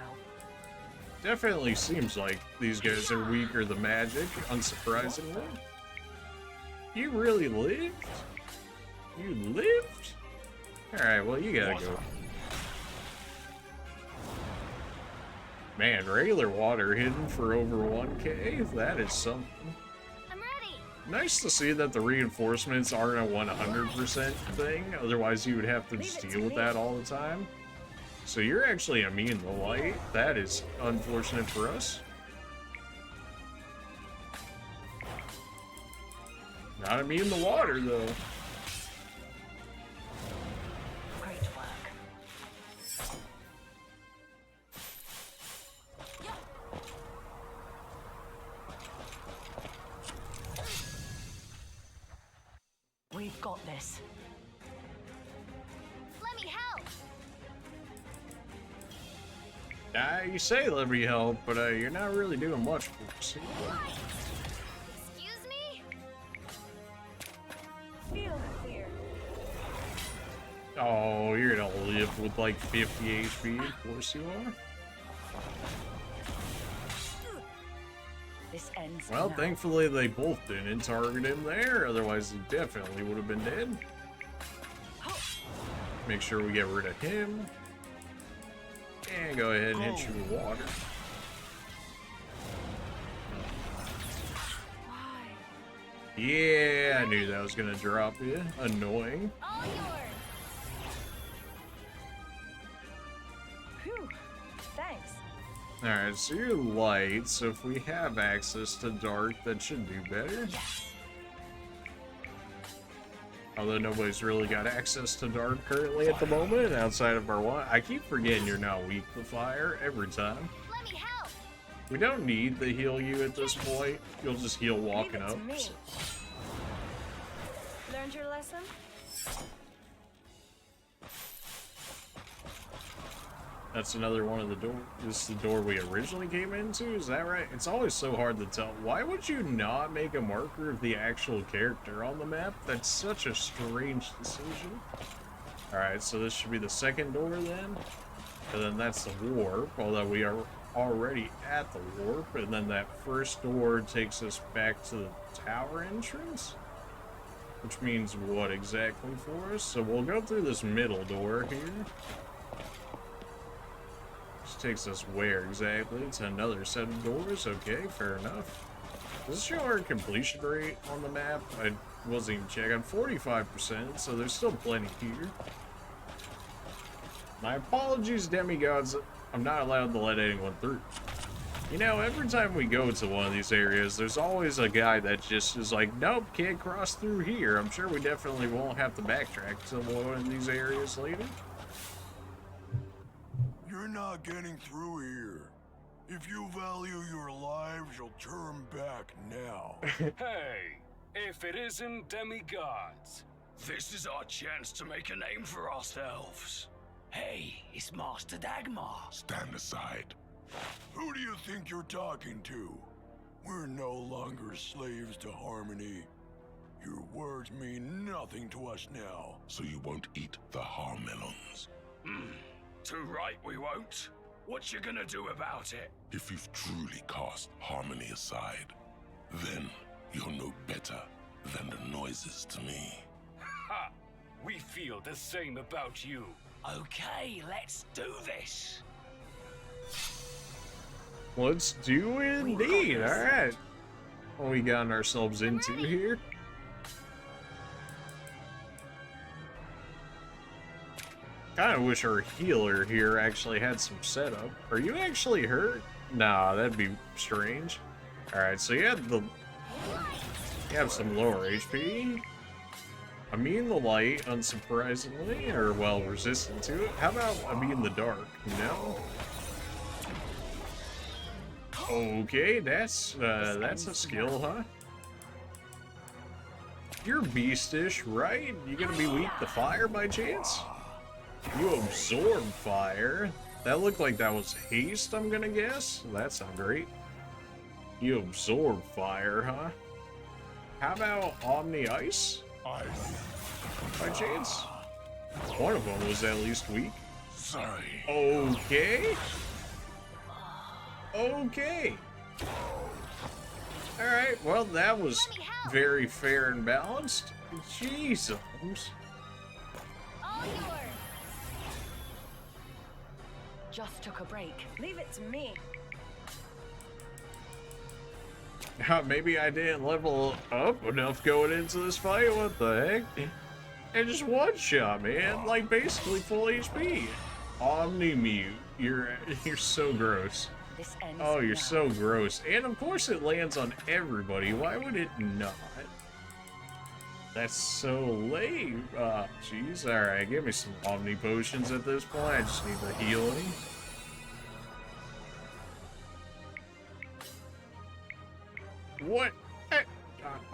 Definitely seems like these guys are weaker than magic, unsurprisingly. You really lived? You lived? Alright, well, you gotta go. Man, regular water hidden for over 1k? That is something. Nice to see that the reinforcements aren't a 100% thing, otherwise you would have to just deal with that all the time. So you're actually immune to light. That is unfortunate for us. Not immune to water, though. Great work. We've got this. Let me help. You say let me help, but you're not really doing much for us. Excuse me? Feel clear. Oh, you're gonna live with like 50 HP, of course you are. This ends Well, now. thankfully they both didn't target him there, otherwise he definitely would have been dead. Make sure we get rid of him. And go ahead and hit you with water. Why? Yeah, I knew that was gonna drop you. Annoying. All yours. Phew. Thanks. Alright, so you're light, so if we have access to dark, that should do better. Although nobody's really got access to dark currently at the moment, outside of our one. I keep forgetting you're not weak to fire every time. Let me help. We don't need to heal you at this point. You'll just heal walking Leave it up. to me. Learned your lesson? That's another one of the doors. This is the door we originally came into, is that right? It's always so hard to tell. Why would you not make a marker of the actual character on the map? That's such a strange decision. Alright, so this should be the second door then. And then that's the warp, although we are already at the warp. And then that first door takes us back to the tower entrance. Which means what exactly for us? So we'll go through this middle door here. Takes us where exactly? To another set of doors? Okay, fair enough. Does it show our completion rate on the map? I wasn't even checking. 45%, so there's still plenty here. My apologies, demigods. I'm not allowed to let anyone through. You know, every time we go to one of these areas, there's always a guy that just is like, nope, can't cross through here. I'm sure we definitely won't have to backtrack to one of these areas later. You're not getting through here. If you value your lives, you'll turn back now. Hey, if it isn't demigods, this is our chance to make a name for ourselves. Hey, it's Master Dagmar. Stand aside. Who do you think you're talking to? We're no longer slaves to harmony. Your words mean nothing to us now. So you won't eat the Harmelons. Too right we won't. What you gonna do about it? If you've truly cast harmony aside, then you're no better than the noises to me. Ha! We feel the same about you. Okay, let's do this. Let's do it indeed. All right. What we gotten ourselves into here? Kind of wish our healer here actually had some setup. Are you actually hurt? Nah, that'd be strange. All right, so you have some lower HP. Immune the light, unsurprisingly, or well, resistant to it. How about immune the dark? No. Okay, that's a skill, huh? You're beastish, right? You gonna be weak to fire by chance? You absorb fire. That looked like that was haste, I'm gonna guess. That sounds great. You absorb fire, huh? How about Omni Ice? By chance? One of them was at least weak. Sorry. Okay. Okay. Alright, well, that was very fair and balanced. Jesus. All yours. Just took a break. Leave it to me. Maybe I didn't level up enough going into this fight. What the heck? And just one shot, man. Like basically full HP. Omni mute. You're so gross. This ends Oh, you're now. so gross. And of course it lands on everybody. Why would it not? That's so lame. Jeez. Alright, give me some Omni potions at this point. I just need the healing. What?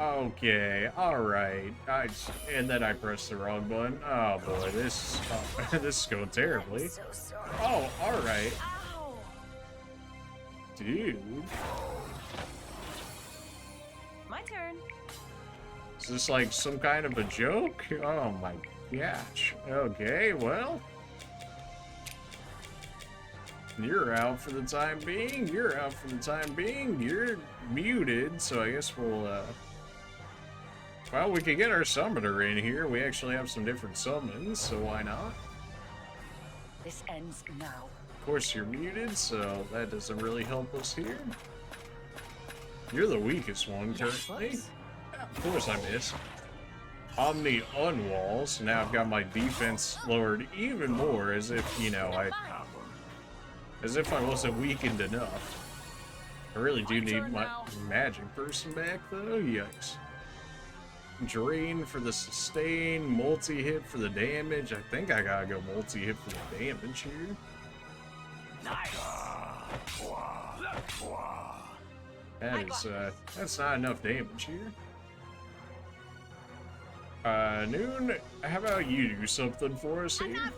Okay, alright. And then I pressed the wrong button. Oh boy, this is going terribly. So sorry. Oh, alright. Ow! Dude. My turn. Is this like some kind of a joke? Oh my gosh. Okay, well. You're out for the time being. You're out for the time being. You're muted, so I guess we'll, well, we could get our summoner in here. We actually have some different summons, so why not? This ends now. Of course, you're muted, so that doesn't really help us here. You're the weakest one currently. Yeah, of course I missed. Omni unwalls. Now I've got my defense lowered even more, as if, you know, as if I wasn't weakened enough. I really do need my magic person back, though. Yikes. Drain for the sustain, multi-hit for the damage. I think I gotta go multi-hit for the damage here. That's not enough damage here. Noon, how about you do something for us here?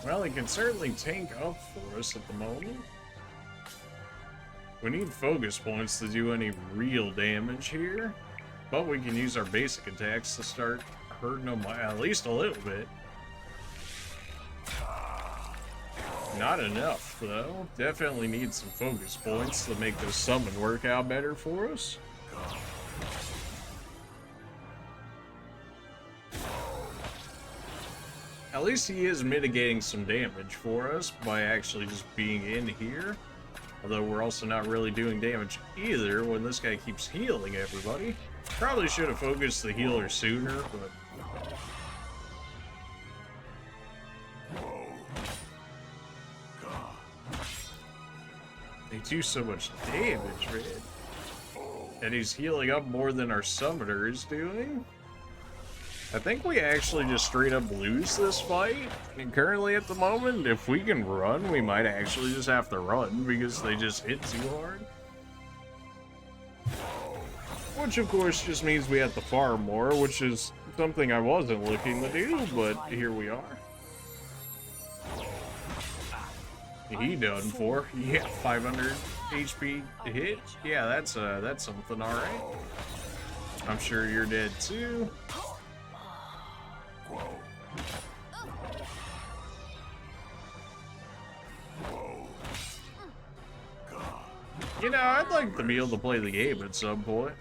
Well, he can certainly tank up for us at the moment. We need focus points to do any real damage here, but we can use our basic attacks to start hurting them at least a little bit. Not enough, though. Definitely need some focus points to make this summon work out better for us. At least he is mitigating some damage for us by actually just being in here. Although we're also not really doing damage either when this guy keeps healing everybody. Probably should have focused the healer sooner, but... They do so much damage, man. And he's healing up more than our summoner is doing. I think we actually just straight up lose this fight. And currently at the moment, if we can run, we might actually just have to run because they just hit too hard. Which of course just means we have to farm more, which is something I wasn't looking to do, but here we are. He done for. Yeah, 500 HP hit. Yeah, that's something, alright. I'm sure you're dead too. You know, I'd like to be able to play the game at some point.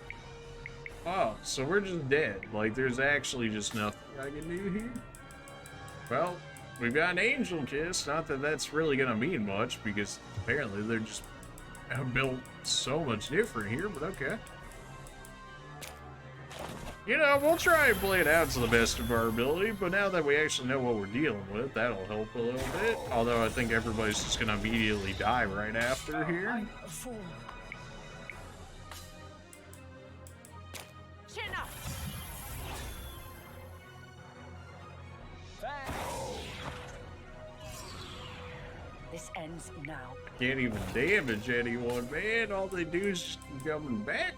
Oh, so we're just dead. Like, there's actually just nothing I can do here. Well, we've got an angel kiss. Not that that's really gonna mean much, because apparently they're just built so much different here, but okay. You know, we'll try and play it out to the best of our ability, but now that we actually know what we're dealing with, that'll help a little bit. Although I think everybody's just gonna immediately die right after here. I'm a fool. Chin up. This ends now. Can't even damage anyone, man. All they do is just keep coming back.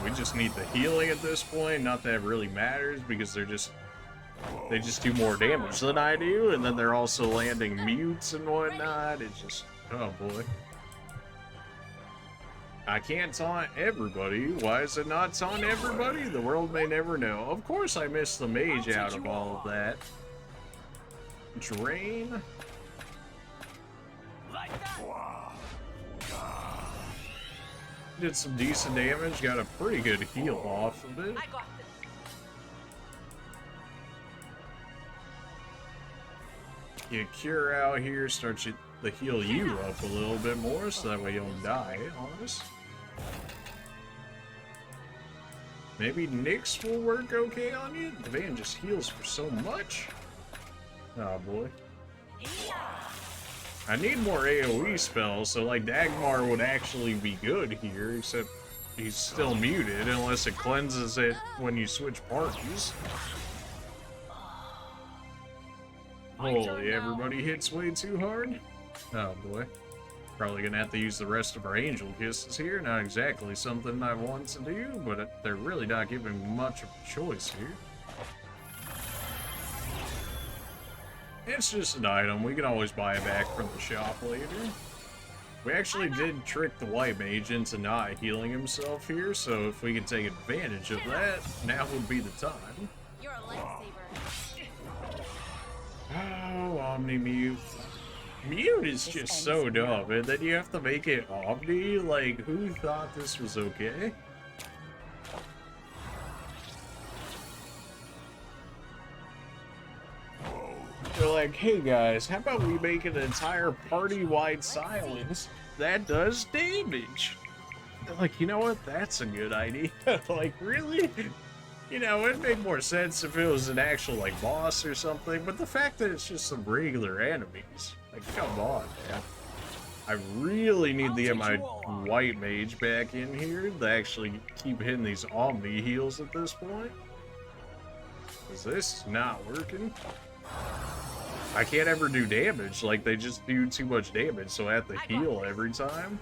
We just need the healing at this point. Not that it really matters because they just do more damage than I do, and then they're also landing mutes and whatnot. It's just, oh boy. I can't taunt everybody. Why is it not taunt everybody? The world may never know. Of course I missed the mage out of all of that. Drain. Did some decent damage, got a pretty good heal off of it. I got this. You cure out here, starts to heal you up a little bit more, so that way you don't die on us. Maybe Nyx will work okay on you? The van just heals for so much. Oh boy. I need more AoE spells, so like Dagmar would actually be good here, except he's still muted unless it cleanses it when you switch parties. Holy, everybody hits way too hard? Oh boy. Probably gonna have to use the rest of our angel kisses here. Not exactly something I want to do, but they're really not giving much of a choice here. It's just an item. We can always buy it back from the shop later. We actually did trick the white mage into not healing himself here, so if we can take advantage of that, now would be the time. You're a lifesaver. Oh, Omni Mute. Mute is just so dumb, and then you have to make it Omni? Like, who thought this was okay? They're like, hey guys, how about we make an entire party-wide silence that does damage? They're like, you know what? That's a good idea. Like, really? You know, it'd make more sense if it was an actual, like, boss or something, but the fact that it's just some regular enemies, like, come on, man. I really need to get my white mage back in here to actually keep hitting these Omni heals at this point. Because this is not working. I can't ever do damage, like they just do too much damage, so I have to heal every time.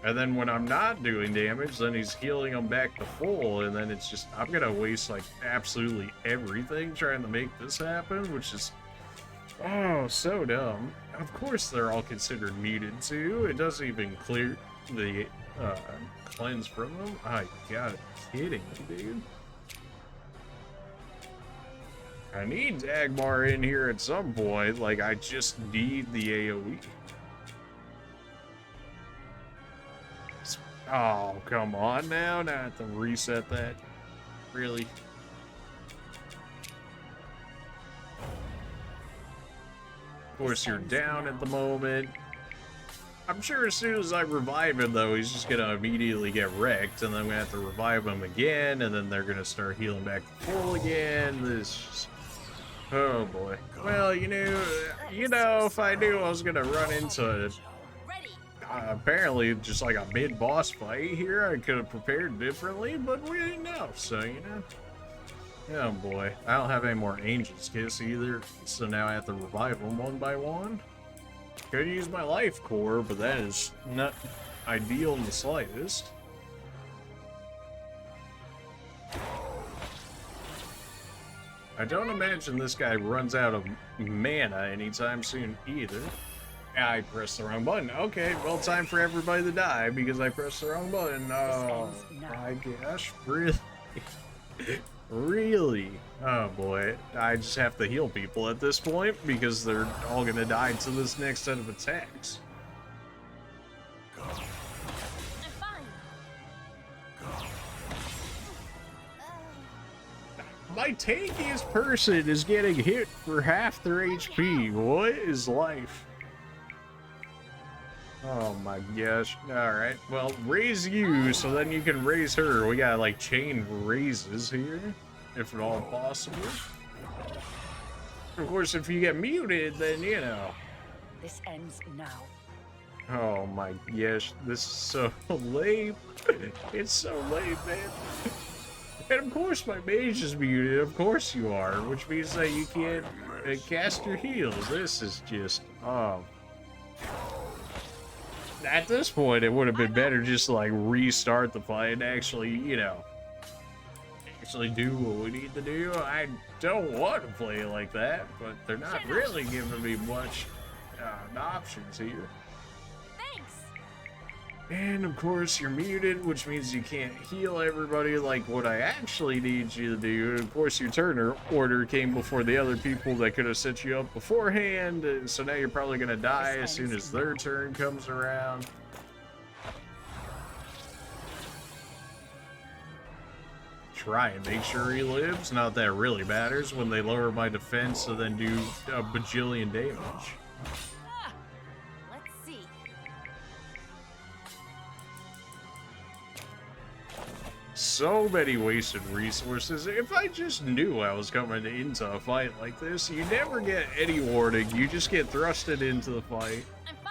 And then when I'm not doing damage, then he's healing them back to full, and then it's just, I'm gonna waste like absolutely everything trying to make this happen, which is, oh, so dumb. Of course they're all considered muted too. It doesn't even the cleanse from them. I gotta be kidding me, dude. I need Dagmar in here at some point. Like, I just need the AoE. Oh, come on now. Now I have to reset that. Really? Of course, you're down at the moment. I'm sure as soon as I revive him, though, he's just gonna immediately get wrecked, and then we have to revive him again, and then they're gonna start healing back to full again. This, oh boy. Well, you know, if I knew I was gonna run into apparently just like a mid-boss fight here, I could have prepared differently, but we didn't know, so you know. Oh boy, I don't have any more Angel's Kiss either, so now I have to revive them one by one. Could use my life core, but that is not ideal in the slightest. I don't imagine this guy runs out of mana anytime soon either. I pressed the wrong button. Okay, well, time for everybody to die because I pressed the wrong button. Oh my gosh, really? Really? Oh boy, I just have to heal people at this point because they're all gonna die to this next set of attacks. My tankiest person is getting hit for half their HP. What is life? Oh my gosh. Alright, well, raise you so then you can raise her. We got like chain raises here, if at all possible. Of course, if you get muted, then you know. This ends now. Oh my gosh, this is so lame. It's so lame, man. And of course my mage is muted, of course you are, which means that you can't cast your heals. This is just, at this point, it would have been better just to like restart the fight and actually, you know, actually do what we need to do. I don't want to play like that, but they're not really giving me much options here. And of course you're muted, which means you can't heal everybody like what I actually need you to do. And of course your turn order came before the other people that could have set you up beforehand, and so now you're probably gonna die as soon as their turn comes around. Try and make sure he lives. Not that it really matters when they lower my defense and then do a bajillion damage. So many wasted resources. If I just knew I was coming into a fight like this, you never get any warning. You just get thrusted into the fight.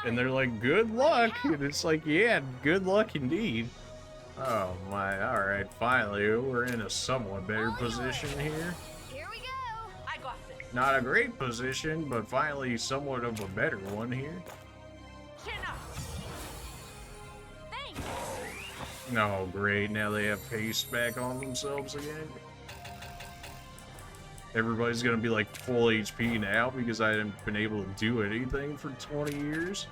And they're like, good luck. And it's like, yeah, good luck indeed. Oh my, alright, finally, we're in a somewhat better position here. Here we go. I got this. Not a great position, but finally somewhat of a better one here. No, great. Now they have paste back on themselves again. Everybody's gonna be like full HP now because I haven't been able to do anything for 20 years.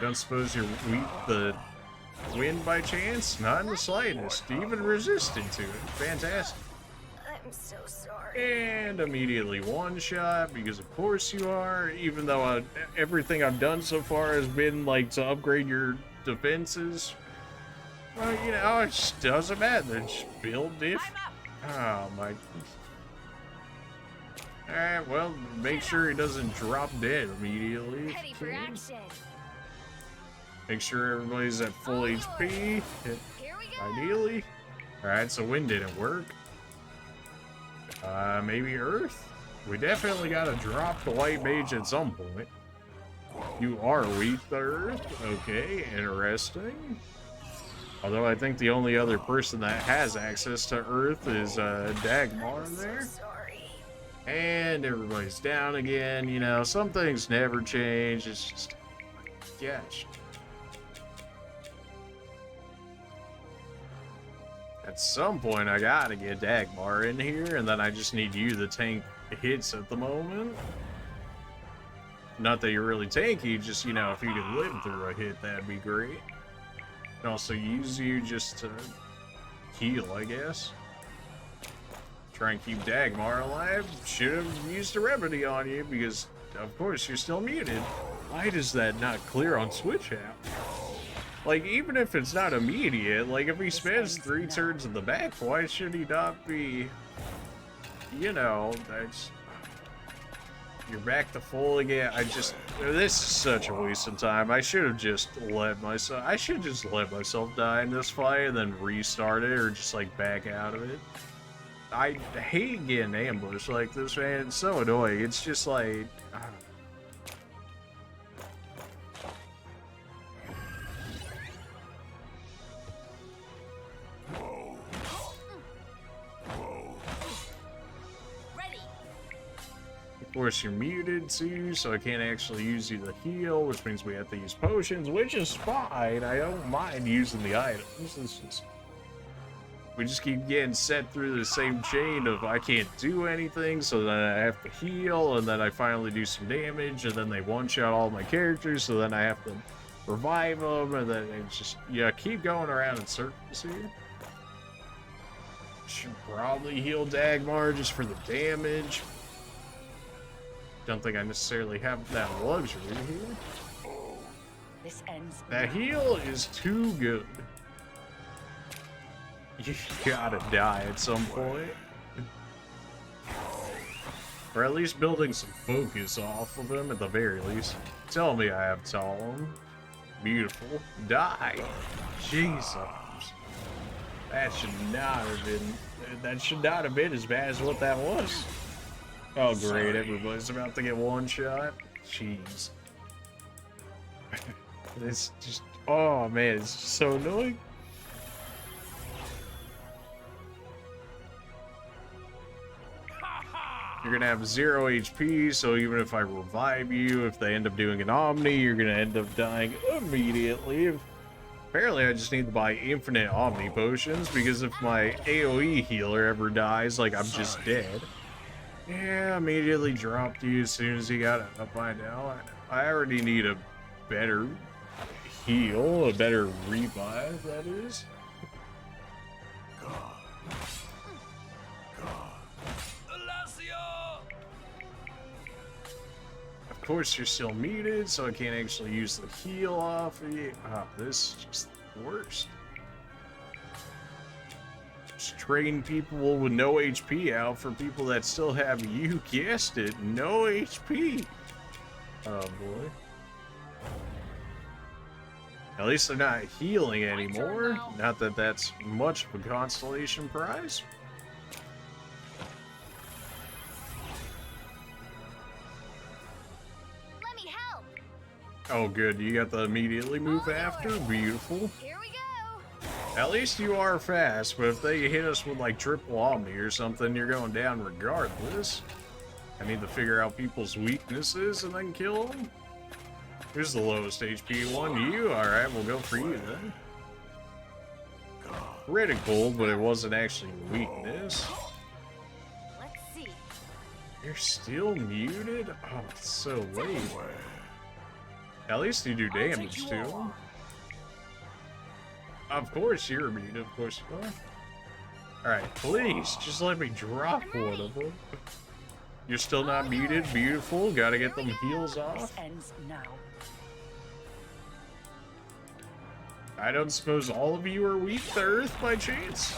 Don't suppose you're weak the wind by chance? Not in the slightest. Even resistant to it. Fantastic. I'm so sorry. And immediately one shot because of course you are. Even though everything I've done so far has been like to upgrade your defenses. Well, you know, it just doesn't matter. Just build diff. Oh my. Alright, well, make sure he doesn't drop dead immediately. Ready for action. Make sure everybody's at full HP. Here we go. Ideally. Alright, so wind didn't work. Maybe earth? We definitely gotta drop the white mage at some point. You are weak to earth? Okay, interesting. Although I think the only other person that has access to earth is Dagmar there. So sorry. And everybody's down again. You know, some things never change. It's just, gosh. At some point, I gotta get Dagmar in here, and then I just need you to tank hits at the moment. Not that you're really tanky, just, you know, if you could live through a hit, that'd be great. And also use you just to heal, I guess. Try and keep Dagmar alive. Should have used a remedy on you because, of course, you're still muted. Why does that not clear on Switch app? Like, even if it's not immediate, like, if he spends 3 turns in the back, why should he not be, you know, that's... You're back to full again. This is such a waste of time. I should have just let myself die in this fight and then restart it or just, like, back out of it. I hate getting ambushed like this, man. It's so annoying. It's just like... Of course, you're muted too, so I can't actually use you to heal, which means we have to use potions, which is fine. I don't mind using the items. It's just... We just keep getting set through the same chain of I can't do anything, so then I have to heal, and then I finally do some damage, and then they one-shot all my characters, so then I have to revive them, and then it's just, yeah, keep going around in circles here. Should probably heal Dagmar just for the damage. Don't think I necessarily have that luxury here. This ends. That heal is too good. You gotta die at some point. Or at least building some focus off of him at the very least. Tell me I have Talon. Beautiful. Die. Jesus. That should not have been as bad as what that was. Oh great, everybody's about to get one shot. Jeez. It's just, oh man, it's just so annoying. You're gonna have 0 HP, so even if I revive you, if they end up doing an Omni, you're gonna end up dying immediately. Apparently I just need to buy infinite Omni potions, because if my AoE healer ever dies, like, I'm just dead. Yeah, immediately dropped you as soon as he got up by now. I already need a better heal, a better revive, that is. Of course, you're still muted, so I can't actually use the heal off of you. Oh, this is just the worst. Just trading people with no HP out for people that still have, you guessed it, no HP. Oh boy. At least they're not healing anymore. Not that that's much of a consolation prize. Let me help. Oh good, you got the immediately move after? Beautiful. Here we go. At least you are fast, but if they hit us with like triple Omni or something, you're going down regardless. I need to figure out people's weaknesses and then kill them. Here's the lowest HP one. You? Alright, we'll go for you then. Critical, but it wasn't actually weakness. Let's see. You're still muted? Oh, it's so late. At least you do damage to him. Of course you're muted, of course you are. Alright, please, just let me drop one of them. You're still not muted, beautiful. Gotta get them heals off. This ends now. I don't suppose all of you are weak to Earth by chance?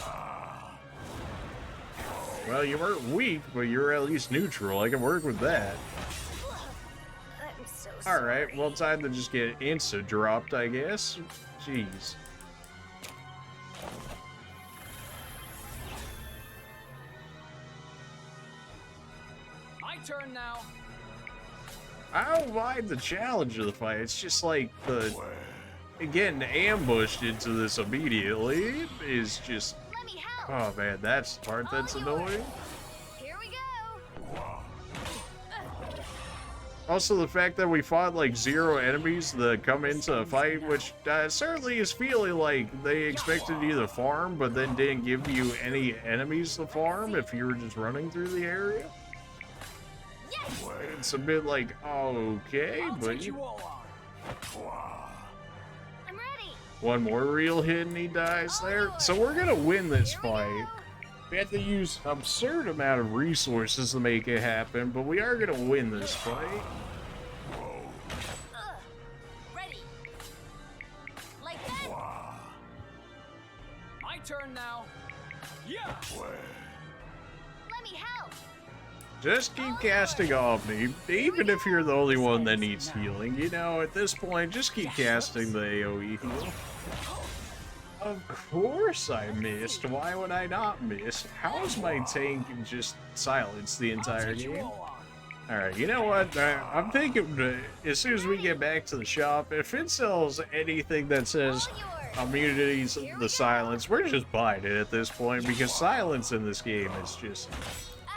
Well, you weren't weak, but you're at least neutral. I can work with that. I'm so sorry. Alright, well, time to just get insta-dropped, I guess. Jeez. My turn now. I don't mind the challenge of the fight. It's just like the getting ambushed into this immediately is just... Let me help. Oh man, that's the part that's annoying. Here we go. Also, the fact that we fought like 0 enemies that come into a fight, which certainly is feeling like they expected you to farm, but then didn't give you any enemies to farm if you were just running through the area. Yes. It's a bit like, okay, I'll but take you all on. I'm ready. one more real hit and he dies there. So we're gonna win this fight. We have to use absurd amount of resources to make it happen, but we are gonna win this fight. Ready. Like that. My turn now. Yeah. Let me help. Just keep casting off me, even if you're the only one that needs healing. You know, at this point, just keep casting the AoE heal. Of course I missed. Why would I not miss? How is my tank just silenced the entire game? Alright, you know what? I'm thinking as soon as we get back to the shop, if it sells anything that says immunities the silence, we're just buying it at this point, because silence in this game is just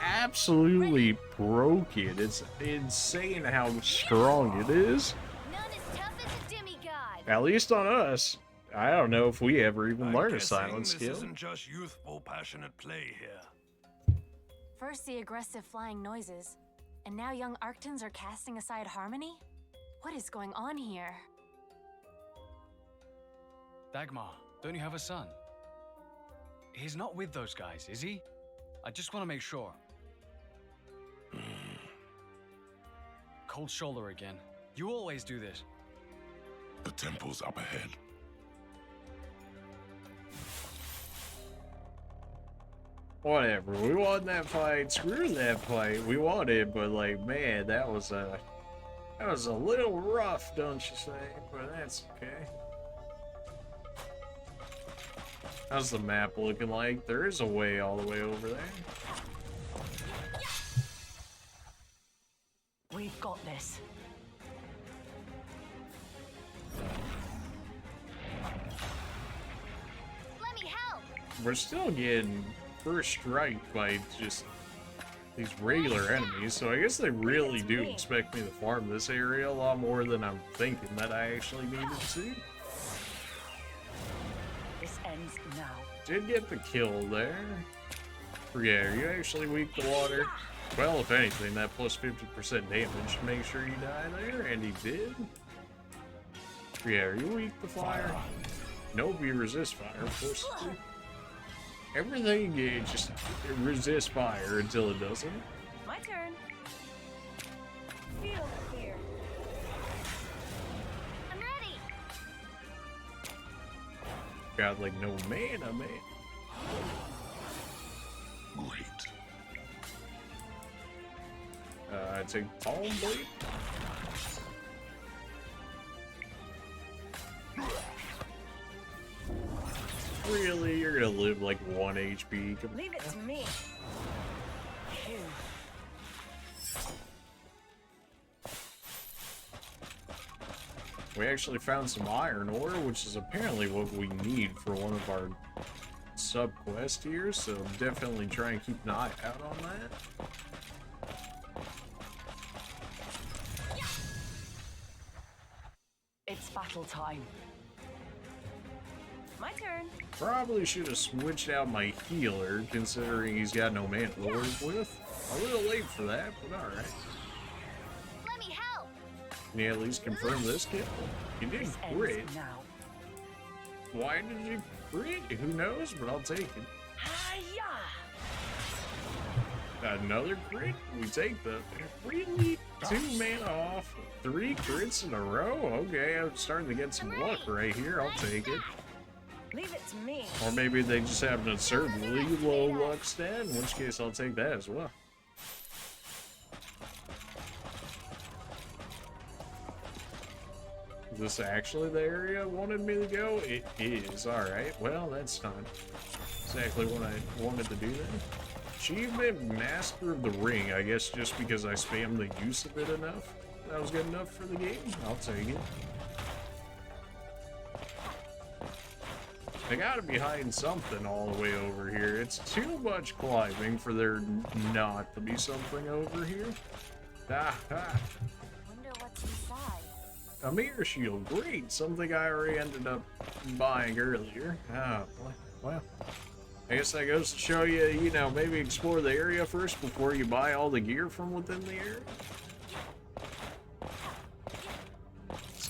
absolutely broken. It's insane how strong it is. None as tough as a demigod. At least on us. I don't know if we ever even learn a silent skill. This isn't just youthful, passionate play here. First the aggressive flying noises, and now young Arctons are casting aside harmony? What is going on here? Dagmar, don't you have a son? He's not with those guys, is he? I just want to make sure. Cold shoulder again. You always do this. The temple's up ahead. Whatever, we won that fight. Screw that fight. We won it, but like, man, that was a little rough, don't you say? But that's okay. How's the map looking like? There is a way all the way over there. We've got this. Let me help. We're still getting first strike by just these regular enemies, so I guess they really do expect me to farm this area a lot more than I'm thinking that I actually needed to. This ends now. Did get the kill there. Yeah, are you actually weak to water? Well, if anything, that plus 50% damage to make sure you die there, and he did. Yeah, are you weak to fire? Nope, you resist fire, of course you do. Everything you get, just resist fire until it doesn't. My turn. Feel the fear. I'm ready. Got like no mana, man. Great. I take Palm Blade. Really? You're gonna live like 1 HP? Leave it to me. We actually found some iron ore, which is apparently what we need for one of our sub-quest here, so definitely try and keep an eye out on that. It's battle time. My turn. Probably should have switched out my healer, considering he's got no mana to work with. A little late for that, but alright. Let me help. Can you at least confirm this kill? You did This crit. ends now. Why did you crit? Who knows, but I'll take it. Another crit? We take the... Really? 2 mana off? 3 crits in a row? Okay, I'm starting to get some luck right here. I'll take it. Leave it to me. Or maybe they just have an absurdly low luck stat, in which case I'll take that as well. Is this actually the area I wanted me to go? It is. Alright, well, that's not exactly what I wanted to do then. Achievement Master of the Ring, I guess just because I spammed the use of it enough. That was good enough for the game. I'll take it. They gotta be hiding something all the way over here. It's too much climbing for there not to be something over here. Ah, ah. Wonder what's inside. A mirror shield, great. Something I already ended up buying earlier. Ah, well. I guess that goes to show you, you know, maybe explore the area first before you buy all the gear from within the area.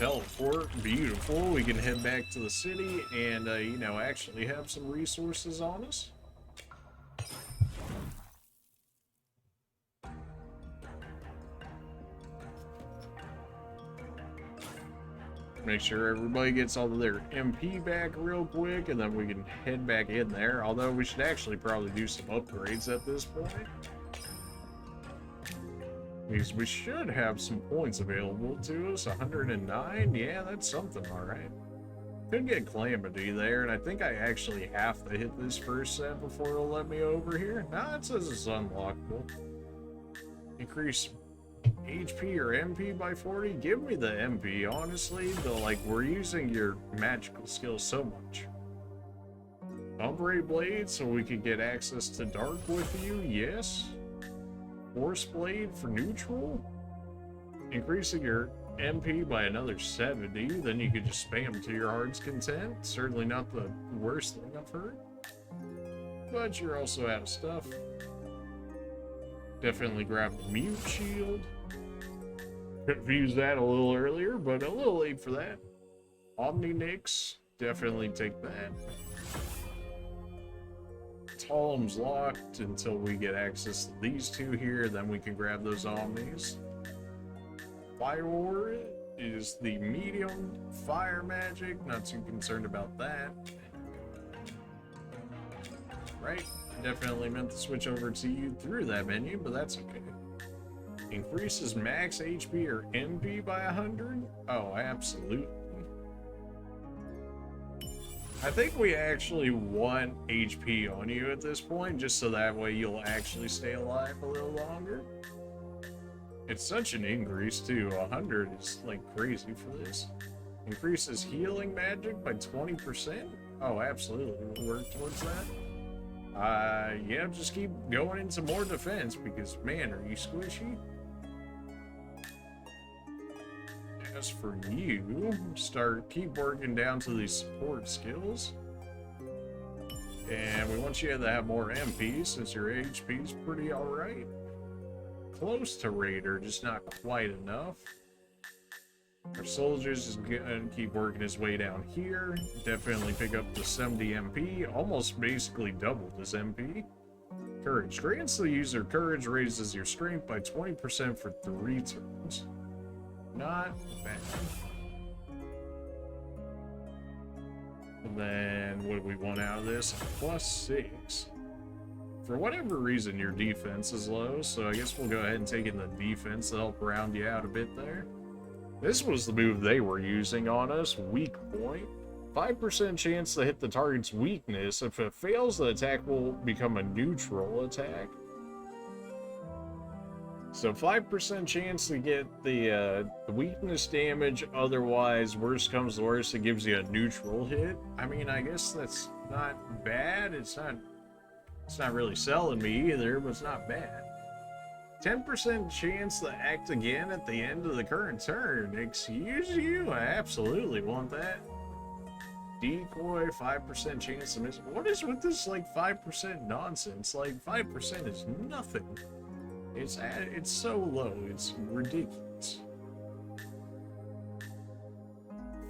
teleport. Beautiful. We can head back to the city and, you know, actually have some resources on us. Make sure everybody gets all of their MP back real quick, and then we can head back in there. Although we should actually probably do some upgrades at this point. Because we should have some points available to us. 109? Yeah, that's something, alright. Could get Calamity there, and I think I actually have to hit this first set before it'll let me over here. Nah, it says it's unlockable. Increase HP or MP by 40? Give me the MP, honestly. Though, like, we're using your magical skills so much. Upgrade Blade so we can get access to Dark with you, yes. Force Blade for neutral? Increasing your MP by another 70, then you could just spam to your heart's content. Certainly not the worst thing I've heard. But you're also out of stuff. Definitely grab the Mute Shield. Could have used that a little earlier, but a little late for that. Omni Nix, definitely take that. Tolem's locked until we get access to these two here, then we can grab those Omnis. Fire War is the medium fire magic, not too concerned about that. Right, definitely meant to switch over to you through that menu, but that's okay. Increases max HP or MP by 100? Oh, absolutely. I think we actually want HP on you at this point, just so that way you'll actually stay alive a little longer. It's such an increase too. 100 is like crazy for this. Increases healing magic by 20%? Oh, absolutely. We'll work towards that. Yeah, just keep going into more defense because, man, are you squishy? As for you, keep working down to these support skills. And we want you to have more MP since your HP is pretty alright. Close to Raider, just not quite enough. Our soldiers is gonna keep working his way down here. Definitely pick up the 70 MP, almost basically doubled his MP. Courage. Grants the user courage, raises your strength by 20% for 3 turns. Not bad. And then, what do we want out of this? +6. For whatever reason, your defense is low, so I guess we'll go ahead and take in the defense to help round you out a bit there. This was the move they were using on us, weak point. 5% chance to hit the target's weakness. If it fails, the attack will become a neutral attack. So 5% chance to get the weakness damage, otherwise, worst comes to worst, it gives you a neutral hit. I mean, I guess that's not bad. It's not really selling me either, but it's not bad. 10% chance to act again at the end of the current turn. Excuse you? I absolutely want that. Decoy, 5% chance to miss. What is with this, like, 5% nonsense? Like, 5% is nothing. It's so low, it's ridiculous.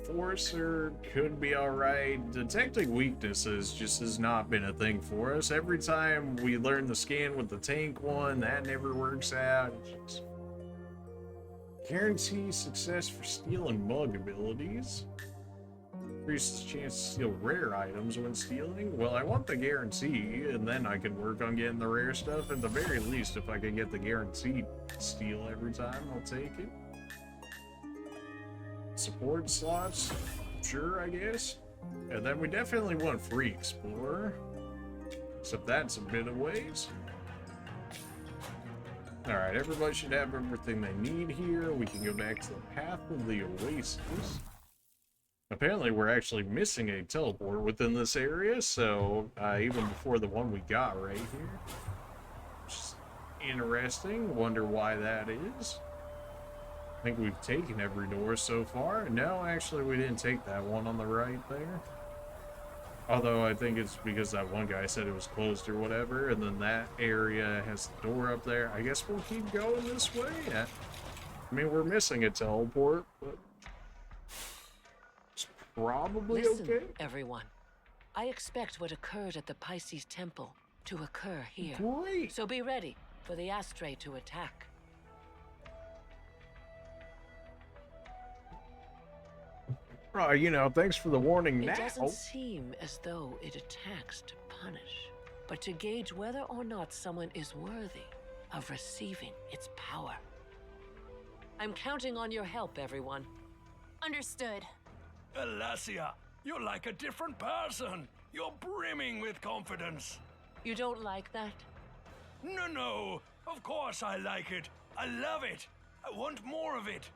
Forcer could be alright. Detecting weaknesses just has not been a thing for us. Every time we learn the scan with the tank one, that never works out. Just guarantee success for steal and mug abilities. Increases chance to steal rare items when stealing. Well, I want the guarantee, and then I can work on getting the rare stuff. At the very least, if I can get the guaranteed steal every time, I'll take it. Support slots, sure, I guess. And then we definitely want free explorer. Except that's a bit of ways. Alright, everybody should have everything they need here. We can go back to the path of the Oasis. Apparently we're actually missing a teleport within this area, so even before the one we got right here. Which is interesting. Wonder why that is. I think we've taken every door so far. No, actually we didn't take that one on the right there. Although I think it's because that one guy said it was closed or whatever, and then that area has the door up there. I guess we'll keep going this way. I mean, we're missing a teleport, but probably Listen, okay. everyone. I expect what occurred at the Pisces Temple to occur here. Great. So be ready for the Astria to attack. You know, thanks for the warning It now. doesn't seem as though it attacks to punish, but to gauge whether or not someone is worthy of receiving its power. I'm counting on your help, everyone. Understood. Alasia, you're like a different person. You're brimming with confidence. You don't like that? No. Of course I like it. I love it. I want more of it.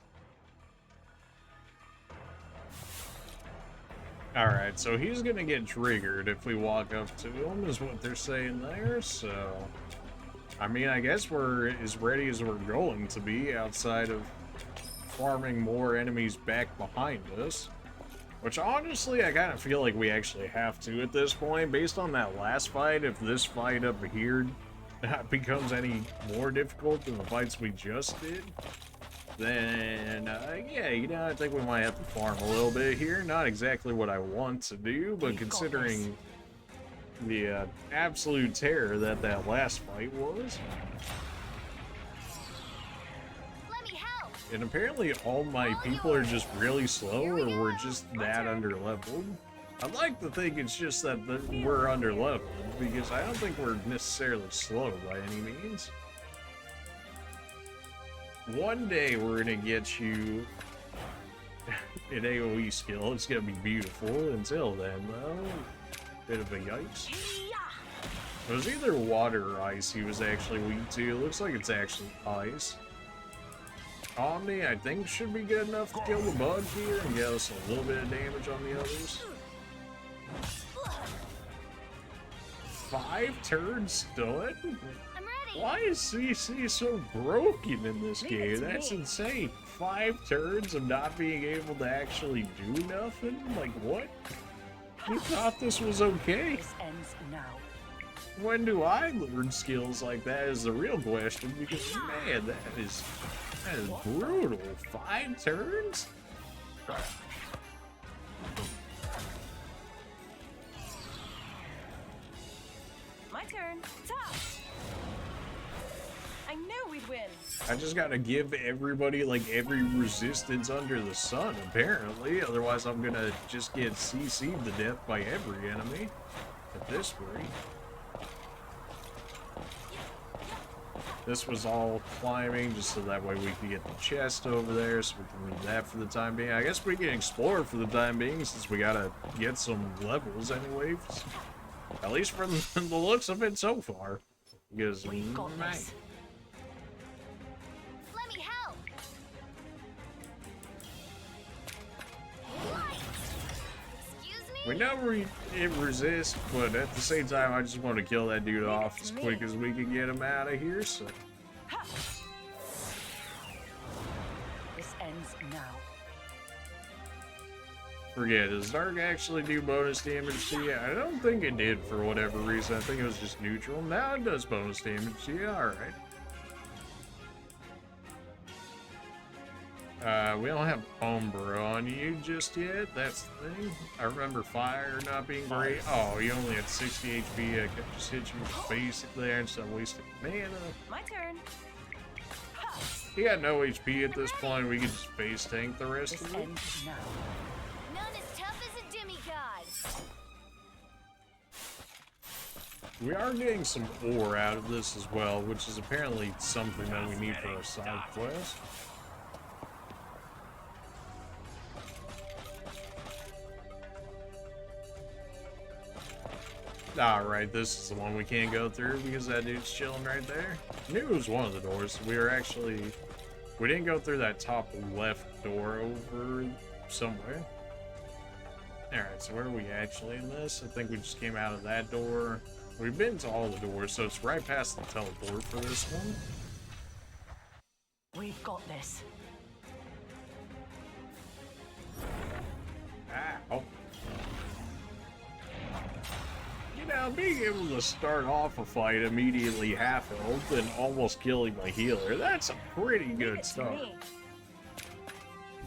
Alright, so he's gonna get triggered if we walk up to him, is what they're saying there, so... I mean, I guess we're as ready as we're going to be outside of farming more enemies back behind us. Which, honestly, I kind of feel like we actually have to at this point. Based on that last fight, if this fight up here becomes any more difficult than the fights we just did, then, yeah, you know, I think we might have to farm a little bit here. Not exactly what I want to do, but considering the absolute terror that last fight was. Let me help. And apparently all my people are just really slow, or we're just that under-leveled. I'd like to think it's just that we're under-leveled, because I don't think we're necessarily slow by any means. One day we're gonna get you an AoE skill. It's gonna be beautiful. Until then, though, bit of a yikes. It was either water or ice he was actually weak to. It looks like it's actually ice. Omni, I think, should be good enough to kill the bug here and get us a little bit of damage on the others. 5 turns stud? I'm ready. Why is CC so broken in this game? That's insane. 5 turns of not being able to actually do nothing? Like, what? You thought this was okay? This ends now. When do I learn skills like that is the real question, because, man, that is brutal. 5 turns? My turn. Top. I knew we'd win. I just gotta give everybody, like, every resistance under the sun, apparently. Otherwise, I'm gonna just get CC'd to death by every enemy at this rate. This was all climbing, just so that way we can get the chest over there, so we can leave that for the time being. I guess we can explore for the time being, since we gotta get some levels anyways. At least from the looks of it so far. Because, We've got this. Let me help. Excuse me? we know it resists, but at the same time, I just want to kill that dude off as quick as we can get him out of here, so... This ends now. Forget, does Dark actually do bonus damage to you? I don't think it did for whatever reason. I think it was just neutral. Now it does bonus damage to you, alright. We don't have Umbra on you just yet, that's the thing. I remember Fire not being great. Oh, you only had 60 HP, I could just hit you with the face there instead of wasting mana. My turn. He got no HP at this point, we could just face tank the rest This of it. ends now. None as tough as a demigod. We are getting some ore out of this as well, which is apparently something that we need for our side quest. Alright, this is the one we can't go through because that dude's chilling right there. I knew it was one of the doors. We didn't go through that top left door over somewhere. Alright, so where are we actually in this? I think we just came out of that door. We've been to all the doors, so it's right past the teleport for this one. We've got this. Ow. You know, being able to start off a fight immediately half health and almost killing my healer, that's a pretty good start.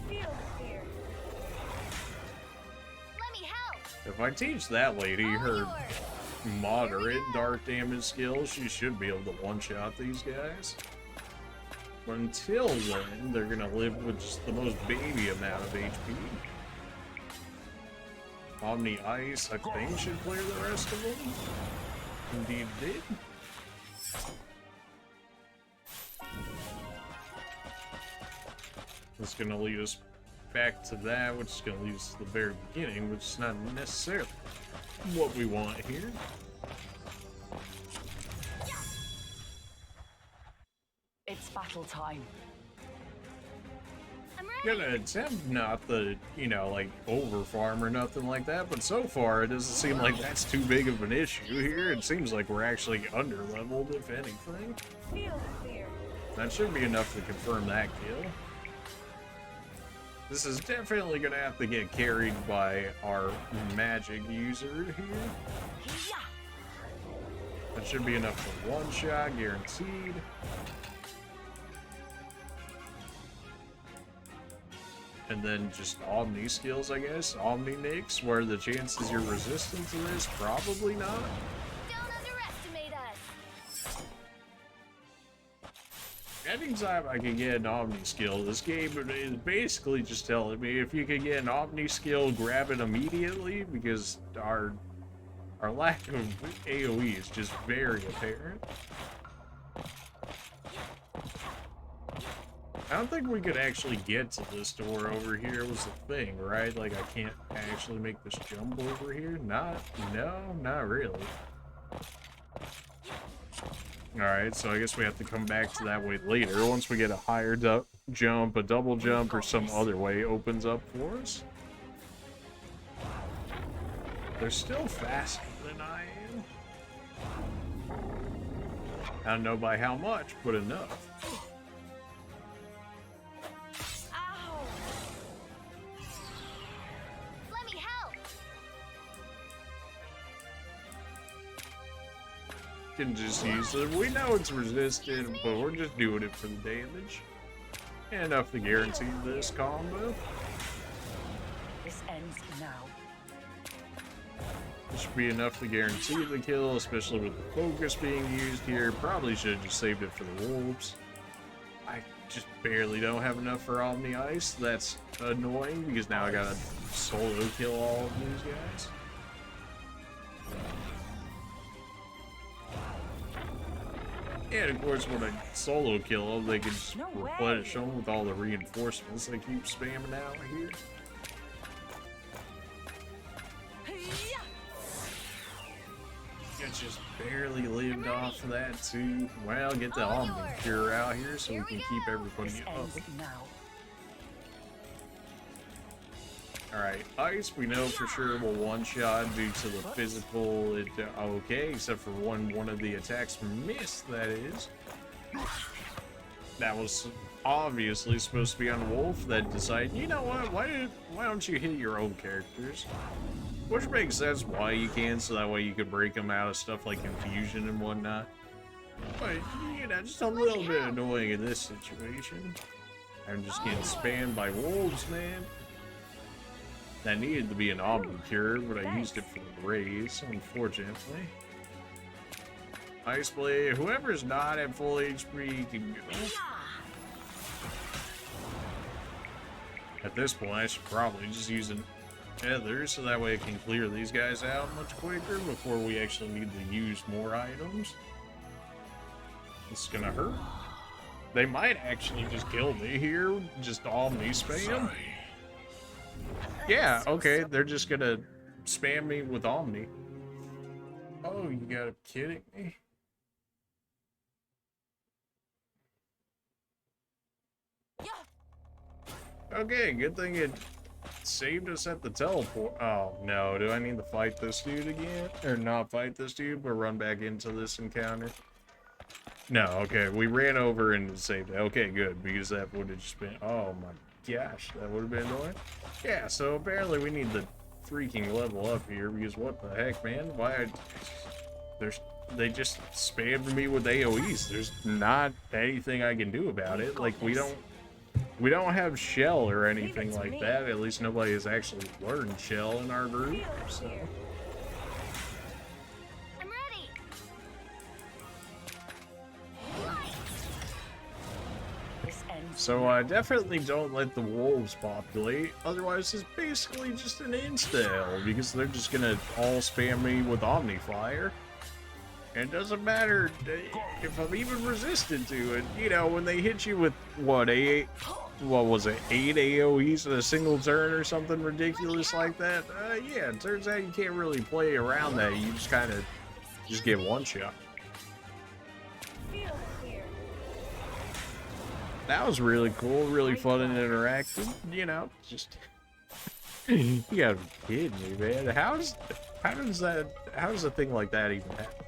Feel the fear. If I teach that lady her moderate dark damage skills, she should be able to one-shot these guys. But until then, they're gonna live with just the most baby amount of HP. Omni Ice, I think, should clear the rest of them. Indeed did. That's gonna lead us back to that, which is gonna lead us to the very beginning, which is not necessarily what we want here. It's battle time. Gonna attempt not to, you know, like, over farm or nothing like that, but so far it doesn't seem like that's too big of an issue here. It seems like we're actually under leveled, if anything. That should be enough to confirm that kill. This is definitely gonna have to get carried by our magic user here. That should be enough for one shot, guaranteed. And then just Omni skills, I guess. Omni Nix, where the chances you're resistant to this, probably not. Don't underestimate us. Anytime I can get an Omni skill, this game is basically just telling me if you can get an Omni skill, grab it immediately, because our lack of AoE is just very apparent. I don't think we could actually get to this door over here was the thing, right? Like, I can't actually make this jump over here? No, not really. Alright, so I guess we have to come back to that way later. Once we get a higher jump, a double jump, or some other way opens up for us. They're still faster than I am. I don't know by how much, but enough. Can just use it. We know it's resistant, but we're just doing it for the damage. Enough to guarantee this combo. This ends now. This should be enough to guarantee the kill, especially with the focus being used here. Probably should have just saved it for the wolves. I just barely don't have enough for Omni Ice. That's annoying because now I gotta solo kill all of these guys. And of course, when I solo kill them, they can just replenish them with all the reinforcements they keep spamming out here. It just barely lived off of that too. Well, get the Omni Cure out here so we can keep everybody up. Alright, Ice we know for sure will one-shot due to the physical, okay, except for one of the attacks missed, that is. That was obviously supposed to be on Wolf that decided, you know what, why don't you hit your own characters? Which makes sense why you can, so that way you could break them out of stuff like confusion and whatnot. But, you know, just a little bit annoying in this situation. I'm just getting spammed by wolves, man. That needed to be an Omni Cure, but I used it for the raise, unfortunately. Ice Blade, whoever's not at full HP can go. At this point, I should probably just use an Ether, so that way I can clear these guys out much quicker before we actually need to use more items. It's gonna hurt. They might actually just kill me here, just Omni spam. Sorry. Yeah, okay, they're just gonna spam me with Omni. Oh, you gotta be kidding me. Okay, good thing it saved us at the teleport. Oh, no, do I need to fight this dude again? Or not fight this dude, but run back into this encounter? No, okay, we ran over and saved it. Okay, good, because that would have just been... Oh my gosh, that would have been annoying. Yeah, so apparently we need to freaking level up here, because what the heck, man? Why? They just spammed me with AoEs. There's not anything I can do about it. Like, we don't We don't have shell or anything like that. At least nobody has actually learned shell in our group, so. I'm ready. So definitely don't let the wolves populate. Otherwise, it's basically just an insta-L because they're just gonna all spam me with Omnifire. And it doesn't matter if I'm even resistant to it. You know, when they hit you with, what was it, 8 AoEs in a single turn or something ridiculous like that? Yeah, it turns out you can't really play around that. You just kind of just get one shot. That was really cool, really fun and interactive. You know, just you gotta be kidding me, man. How does a thing like that even happen?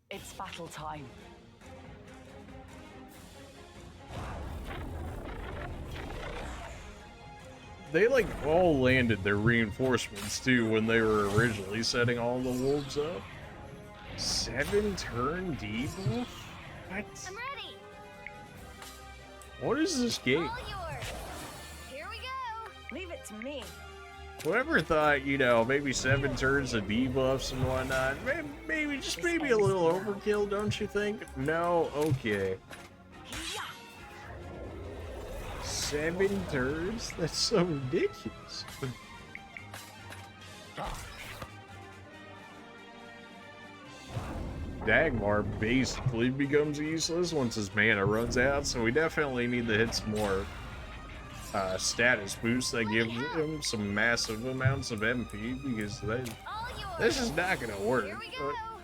It's battle time. They like all landed their reinforcements too when they were originally setting all the wolves up. 7-turn debuff? What? I'm ready. What is this game? All yours. Here we go. Leave it to me. Whoever thought, you know, maybe 7 turns of debuffs and whatnot, maybe a little overkill, don't you think? No? Okay. 7 turns? That's so ridiculous. Dagmar basically becomes useless once his mana runs out, so we definitely need to hit some more status boosts that give him some massive amounts of MP, because this is not going to work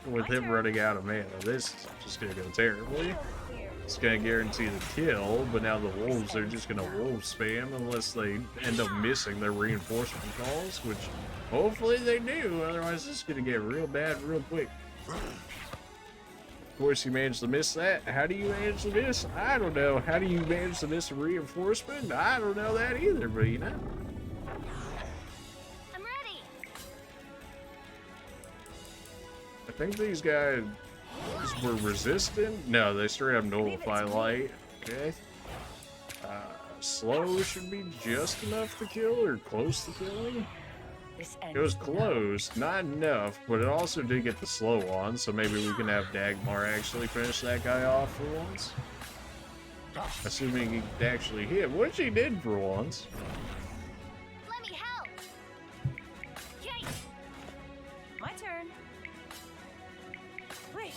with him running out of mana. This is just going to go terribly. It's going to guarantee the kill, but now the wolves are just going to wolf spam unless they end up missing their reinforcement calls, which hopefully they do, otherwise this is going to get real bad real quick. Of course, you managed to miss that. How do you manage to miss? I don't know. How do you manage to miss a reinforcement? I don't know that either, but you know. I'm ready. I think these guys were resistant. No, they straight up nullify light. Okay. Slow should be just enough to kill, or close to killing. It was close, not enough, but it also did get the slow on, so maybe we can have Dagmar actually finish that guy off for once. Assuming he could actually hit, which he did for once. Let me help. Yay. My turn. Wait.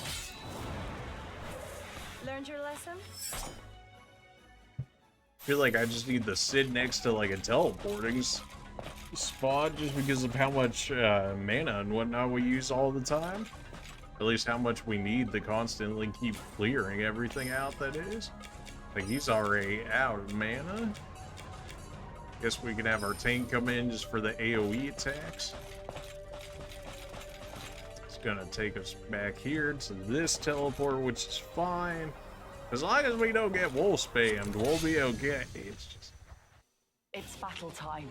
Learned your lesson? I feel like I just need to sit next to like a teleporting spot just because of how much mana and whatnot we use all the time. At least how much we need to constantly keep clearing everything out, that is. Like, he's already out of mana. Guess we can have our tank come in just for the AoE attacks. It's gonna take us back here to this teleport, which is fine. As long as we don't get wolf spammed, we'll be okay. It's battle time.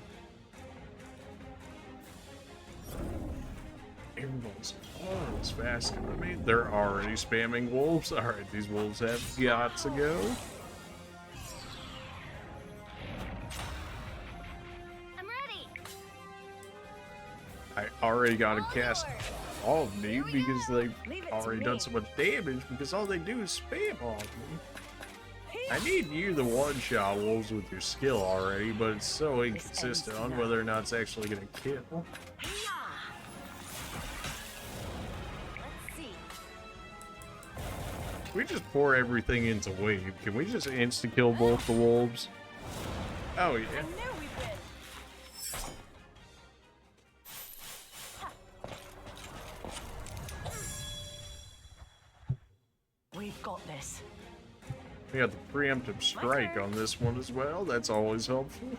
Everyone's always faster than me. They're already spamming wolves. Alright, these wolves have got to go. I'm ready. I already got to cast all of me because they've already done so much damage, because all they do is spam all of me. I need you to one-shot wolves with your skill already, but it's so inconsistent on whether or not it's actually going to kill. We just pour everything into wave. Can we just insta-kill both the wolves? Oh, yeah. We've got this. We got the preemptive strike on this one as well. That's always helpful.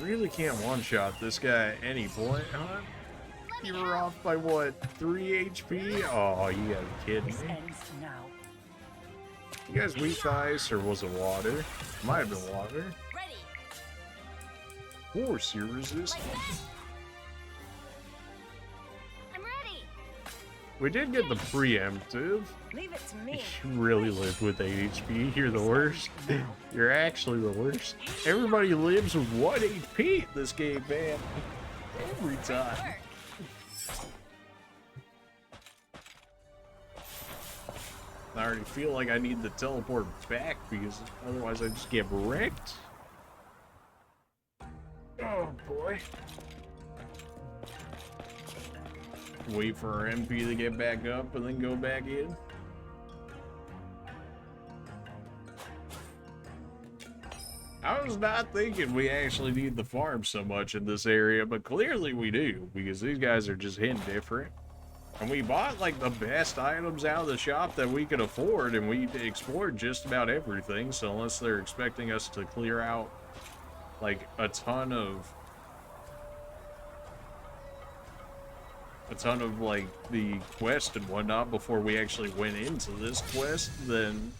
Really can't one-shot this guy at any point, huh? You were off by what, 3 HP? Oh, you gotta be kidding me. You guys weak ice, or was it water? Might have been water. Of course you're resistant. We did get the preemptive. Leave it to me. You really live with 8 HP. You're the worst. You're actually the worst. Everybody lives with 1 HP in this game, man. Every time. I already feel like I need to teleport back because otherwise I just get wrecked. Oh boy. Wait for our MP to get back up and then go back in. I was not thinking we actually need the farm so much in this area, but clearly we do, because these guys are just hitting different. And we bought like the best items out of the shop that we could afford, and we explored just about everything, so unless they're expecting us to clear out like a ton of like the quest and whatnot before we actually went into this quest, then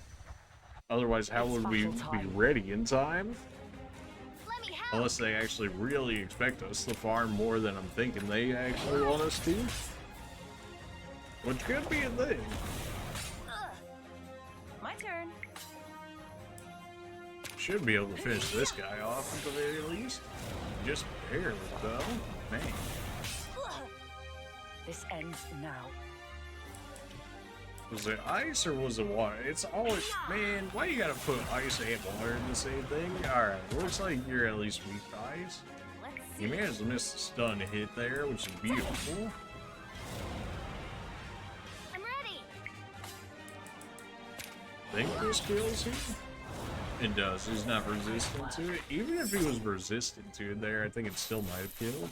otherwise how would we be ready in time? Unless they actually really expect us to farm more than I'm thinking they actually want us to. Which could be a thing. My turn. Should be able to finish this guy off at the very least. Just barely though. Man. This ends now. Was it ice or was it water? It's always, man, why you gotta put ice and water in the same thing? Alright, looks like you're at least weak to ice. You managed to miss the stun hit there, which is beautiful. I'm ready. Think this kills him? It does, he's not resistant to it. Even if he was resistant to it there, I think it still might have killed.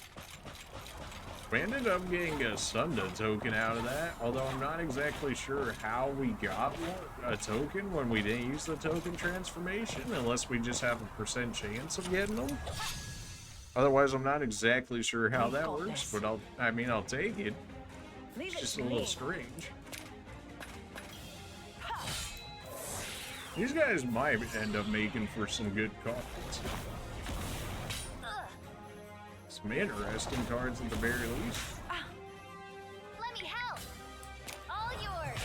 We ended up getting a Sunda token out of that, although I'm not exactly sure how we got a token when we didn't use the token transformation, unless we just have a % chance of getting them. Otherwise, I'm not exactly sure how that works, but I'll take it. It's just a little strange. These guys might end up making for some good cards. Some interesting cards at the very least. Let me help. All yours.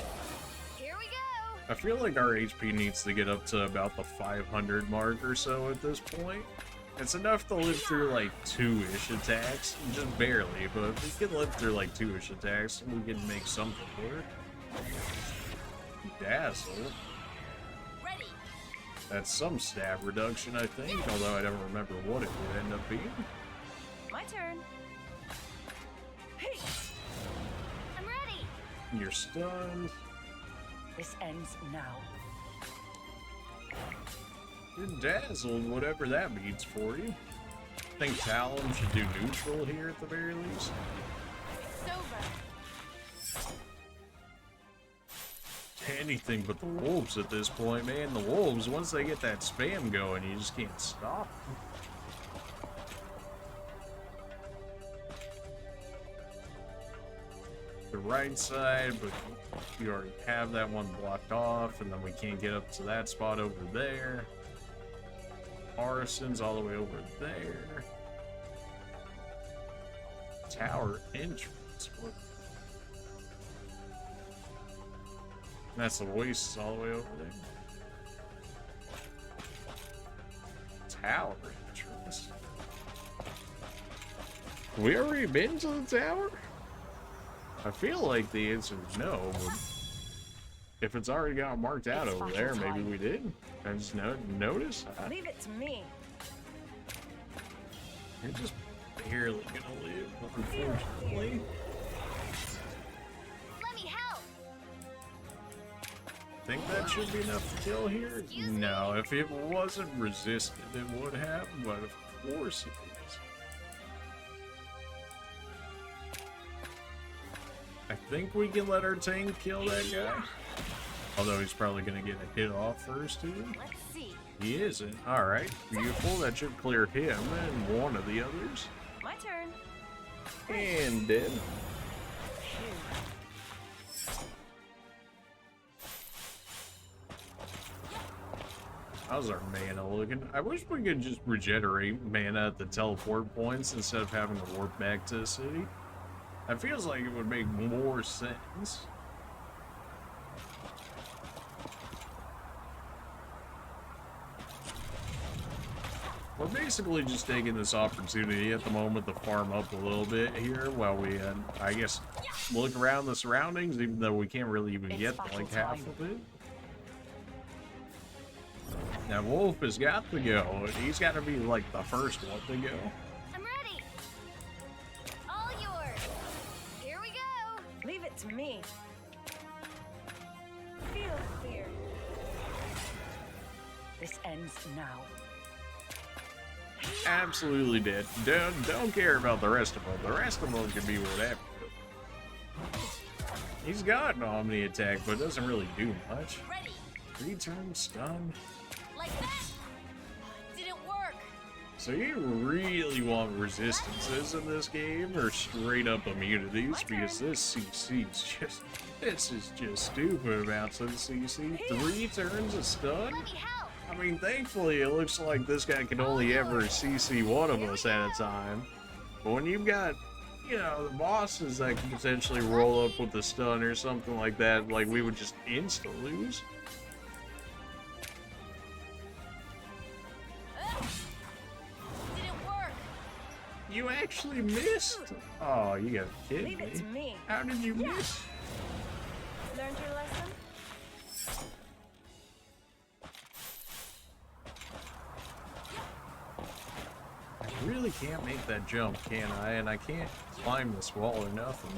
Here we go. I feel like our HP needs to get up to about the 500 mark or so at this point. It's enough to live through like 2-ish attacks, just barely, but if we can live through like 2-ish attacks, we can make something work. Dazzle. Ready. That's some stab reduction, I think, although I don't remember what it would end up being. My turn. Hey. I'm ready. You're stunned. This ends now. You're dazzled, whatever that means for you. I think Talon should do neutral here at the very least. It's over. Anything but the wolves at this point, man. The wolves, once they get that spam going, you just can't stop them. The right side, but you already have that one blocked off, and then we can't get up to that spot over there. Arison's all the way over there. Tower entrance. What? That's the Oasis all the way over there. Tower entrance. We already been to the tower? I feel like the answer is no, but if it's already got marked out over there, maybe we did. I just notice. Leave it to me. You're just barely gonna live, unfortunately. Let me help. Think that should be enough to kill here? No, if it wasn't resisted, it would have, but of course it is. I think we can let our tank kill that guy. Although he's probably going to get a hit off first, too. Let's see. He isn't. Alright, beautiful. That should clear him and one of the others. My turn. And dead. How's our mana looking? I wish we could just regenerate mana at the teleport points instead of having to warp back to the city. That feels like it would make more sense. We're basically just taking this opportunity at the moment to farm up a little bit here while we, I guess, look around the surroundings, even though we can't really even get like half of it. Now, Wolf has got to go. He's got to be like the first one to go. I'm ready. All yours. Here we go. Leave it to me. Feel fear. This ends now. Absolutely dead. Don't care about the rest of them. The rest of them can be whatever. He's got an Omni attack, but doesn't really do much. Ready. 3 turns stun. Like that. Didn't work. So you really want resistances in this game, or straight up immunities? Because this CC's just, this is just stupid amounts of CC. 3 turns of stun? Let me help. I mean, thankfully, it looks like this guy can only ever CC one of us at a time. But when you've got, you know, the bosses that can potentially roll up with the stun or something like that, like we would just insta-lose. Didn't work. You actually missed? Oh, you gotta kid Leave it to me. How did you miss? Learned your lesson? I really can't make that jump, can I? And I can't climb this wall or nothing.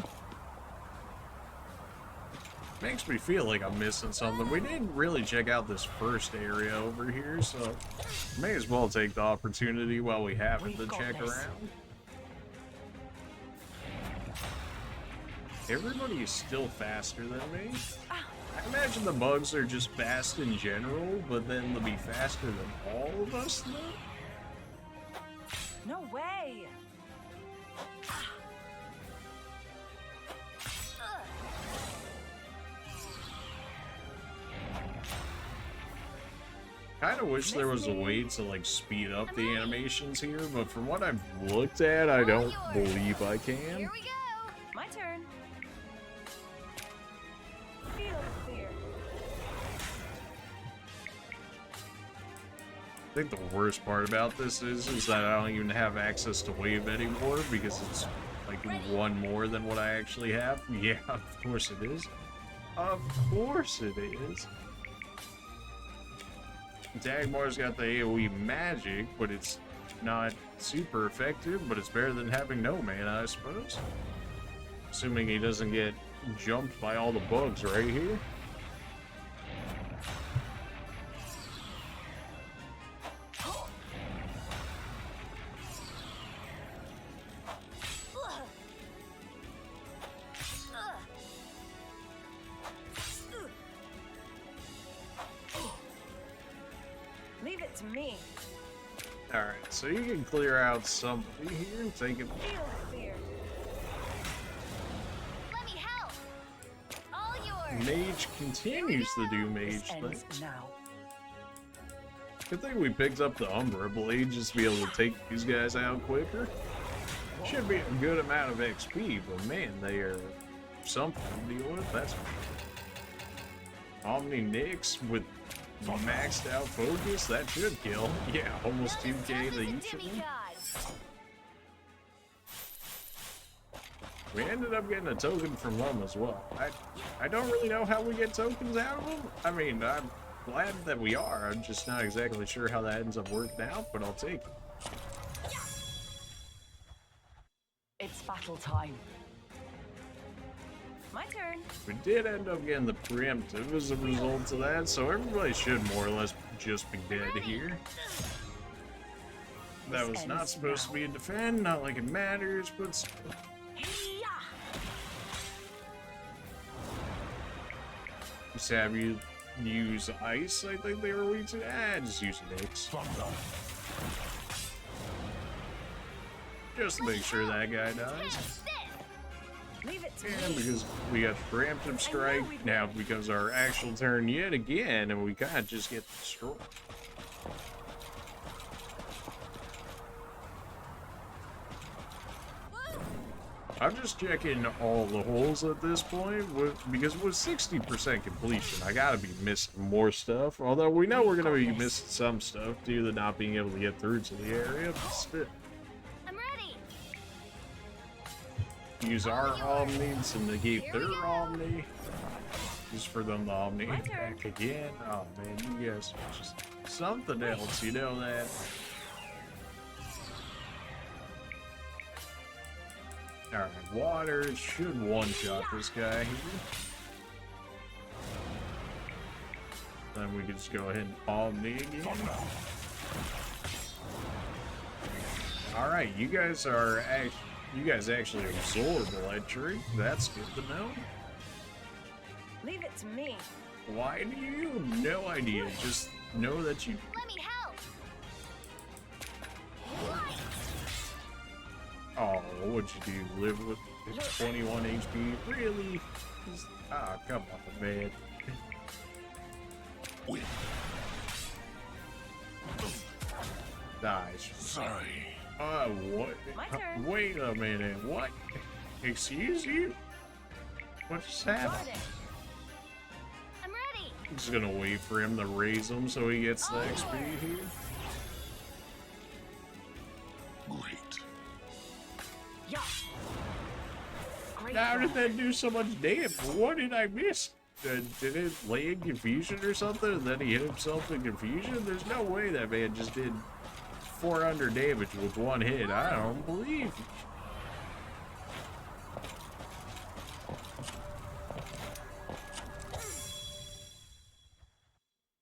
Makes me feel like I'm missing something. We didn't really check out this first area over here, so may as well take the opportunity while we have it to check around. Everybody is still faster than me. I imagine the bugs are just fast in general, but then they'll be faster than all of us, though? No way! Kinda wish there was a way to like speed up the animations here, but from what I've looked at, I don't believe I can. Here we go. My turn. Feel fear. I think the worst part about this is that I don't even have access to wave anymore because it's like one more than what I actually have. Yeah, of course it is. Of course it is. Dagmar's got the AoE magic, but it's not super effective, but it's better than having no mana, I suppose. Assuming he doesn't get jumped by all the bugs right here. Leave it to me. Alright, so you can clear out somebody here and take it. Feel fear. Let me help. All yours. Mage continues to do mage This ends things. now. Good thing we picked up the Umbra Blade just to be able to take these guys out quicker. Should be a good amount of XP, but man, they are something to deal with, that's for sure. Omni Nyx with maxed out focus, that should kill. Yeah, almost 2k the usual. We ended up getting a token from them as well. I don't really know how we get tokens out of them. I mean, I'm glad that we are. I'm just not exactly sure how that ends up working out, but I'll take it. It's battle time. My turn. We did end up getting the preemptive as a result of that, so everybody should more or less just be dead here. That was not supposed to be a defend, not like it matters, but still. Just have you use ice, I think they were weak to. Just use Nyx. Just to make sure that guy dies. Leave it to And me. because we got the preemptive strike, now becomes our actual turn yet again, and we kind of just get destroyed. I'm just checking all the holes at this point, because with 60% completion, I gotta be missing more stuff. Although we know we're gonna be missing some stuff due to not being able to get through to the area, but still. I'm ready. Use our Omni to negate their Omni. Just for them to Omni back again. Oh man, you guys are just something else, you know that? Alright, water should one-shot this guy here. Then we can just go ahead and Omni again. Alright, you guys actually absorb electric. That's good to know. Leave it to me. Why do you have no idea? Just know that you... Let me help. Oh, what'd you do? Live with 21 HP? Really? Ah, come on, man. Wait. Nice. Sorry. What? My turn. Wait a minute. What? Excuse you? What just happened? Got it. I'm ready. I'm just gonna wait for him to raise him so he gets the XP here. Great. Yeah. Great. How did that do so much damage? What did I miss? Did it lay in confusion or something and then he hit himself in confusion? There's no way that man just did 400 damage with one hit. I don't believe it.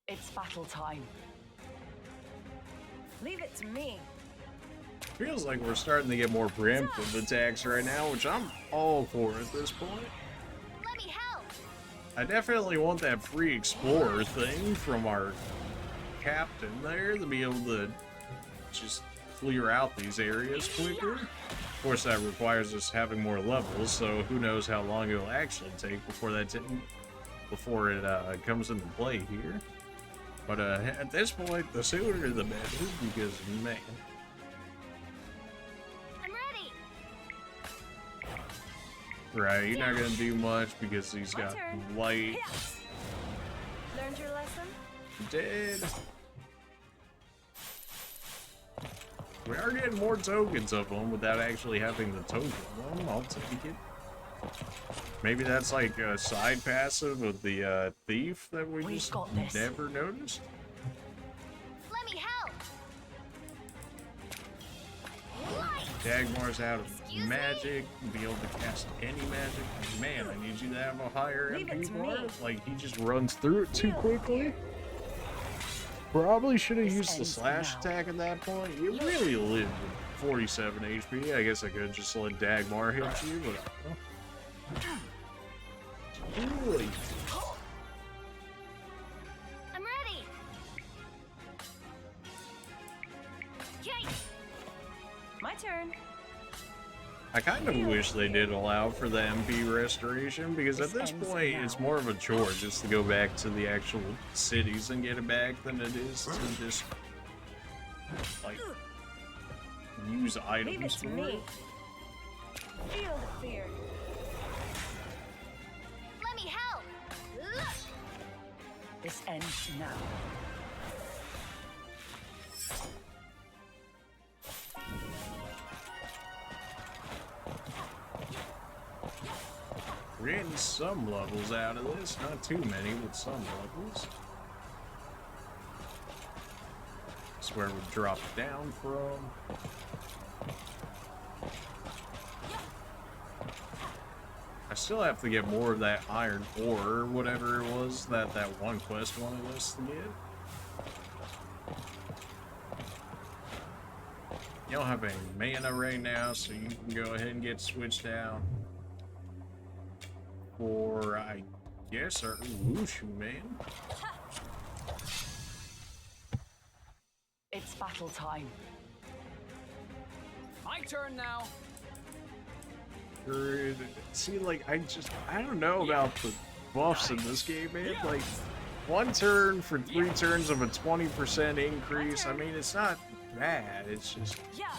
It's battle time. Leave it to me. Feels like we're starting to get more preemptive attacks right now, which I'm all for at this point. Let me help. I definitely want that free explorer thing from our captain there to be able to just clear out these areas quicker. Of course, that requires us having more levels, so who knows how long it'll actually take before it comes into play here. But at this point, the sooner the better, because man. I'm ready. Right, you're not gonna do much because he's got light. Learned your lesson? Dead. We are getting more tokens of them without actually having the token of them. I'll take it. Maybe that's like a side passive of the thief that we We've just got this. never noticed. Let me help. Light. Dagmar's out of Excuse me? magic, be able to cast any magic. Man, I need you to have a higher Leave it MP to bar. me. Like, he just runs through it too quickly. Probably should have This used the ends slash now. attack at that point. You really lived with 47 HP. I guess I could just let Dagmar hit you, but... Really? I'm ready. Yay. My turn. I kind of wish they did allow for the MP restoration, because at this point it's more of a chore just to go back to the actual cities and get it back than it is to just like use Leave it items to for me. it. Feel the fear. Let me help. Look. This ends now. We're getting some levels out of this, not too many, but some levels. That's where we drop down from. I still have to get more of that iron ore, or whatever it was that one quest wanted us to get. You don't have any mana right now, so you can go ahead and get switched out. Or, I guess, our Wushu man. It's battle time. My turn now. See, like, I don't know about the buffs in this game, man. Like, one turn for 3 turns of a 20% increase. I mean, it's not bad. It's just, Yeah.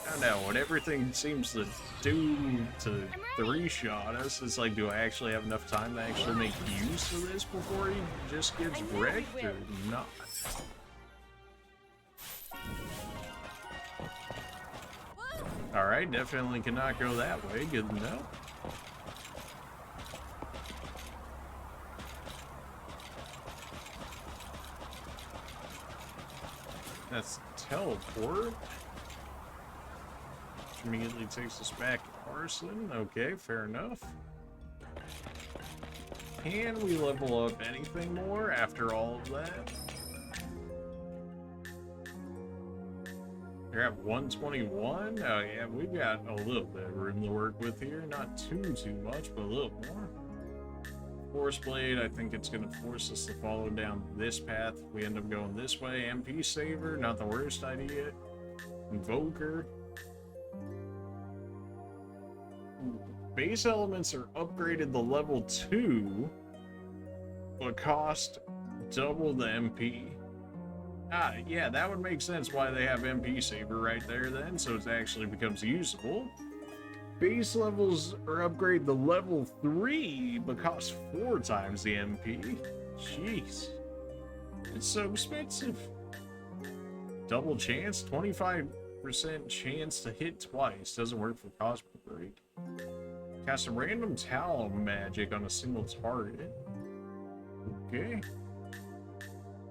I don't know, what everything seems to do to three-shot us, it's like, do I actually have enough time to actually make use of this before he just gets wrecked, or not? Alright, definitely cannot go that way, good to know. That's teleport. Which immediately takes us back to Arison. Okay, fair enough. Can we level up anything more after all of that? You're at 121? Oh yeah, we've got a little bit of room to work with here. Not too much, but a little more. Force Blade, I think it's going to force us to follow down this path. If we end up going this way. MP Saver, not the worst idea. Invoker. Base elements are upgraded to level 2, but cost double the MP. Ah, yeah, that would make sense why they have MP Saver right there then, so it actually becomes usable. Base levels are upgraded to level 3, but cost 4 times the MP. Jeez. It's so expensive. Double chance, 25% chance to hit twice. Doesn't work for Cosmic Break. Cast a random towel magic on a single target. Okay.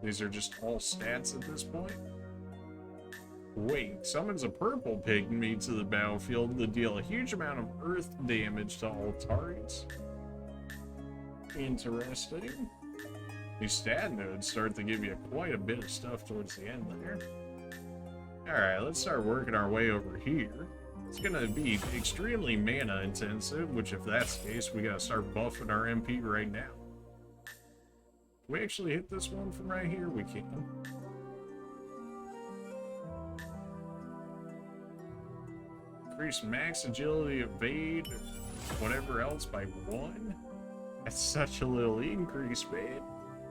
These are just all stats at this point. Wait, summons a purple pygmy to the battlefield to deal a huge amount of earth damage to all targets. Interesting. These stat nodes start to give you quite a bit of stuff towards the end there. Alright, let's start working our way over here. It's gonna be extremely mana intensive, which if that's the case, we gotta start buffing our MP right now. Can we actually hit this one from right here? We can. Increase max agility, evade, whatever else by 1. That's such a little increase, man.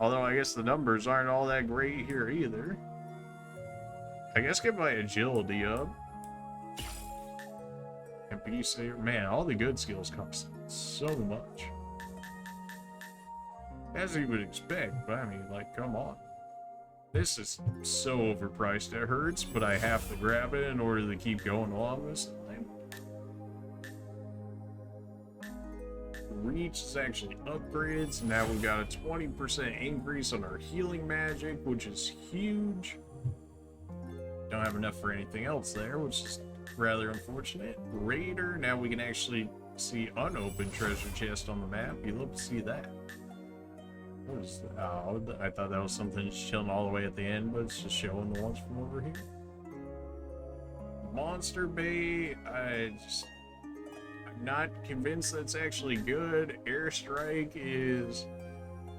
Although I guess the numbers aren't all that great here either. I guess get my agility up. MP Saver. Man, all the good skills cost so much. As you would expect, but I mean, like, come on. This is so overpriced it hurts, but I have to grab it in order to keep going along this time. Reach is actually upgraded, so now we've got a 20% increase on our healing magic, which is huge. Don't have enough for anything else there, which is rather unfortunate. Raider, now we can actually see unopened treasure chest on the map. You love to see that. What is that? Oh, I thought that was something just chilling all the way at the end, but it's just showing the ones from over here. Monster Bay, I'm not convinced that's actually good. Airstrike is...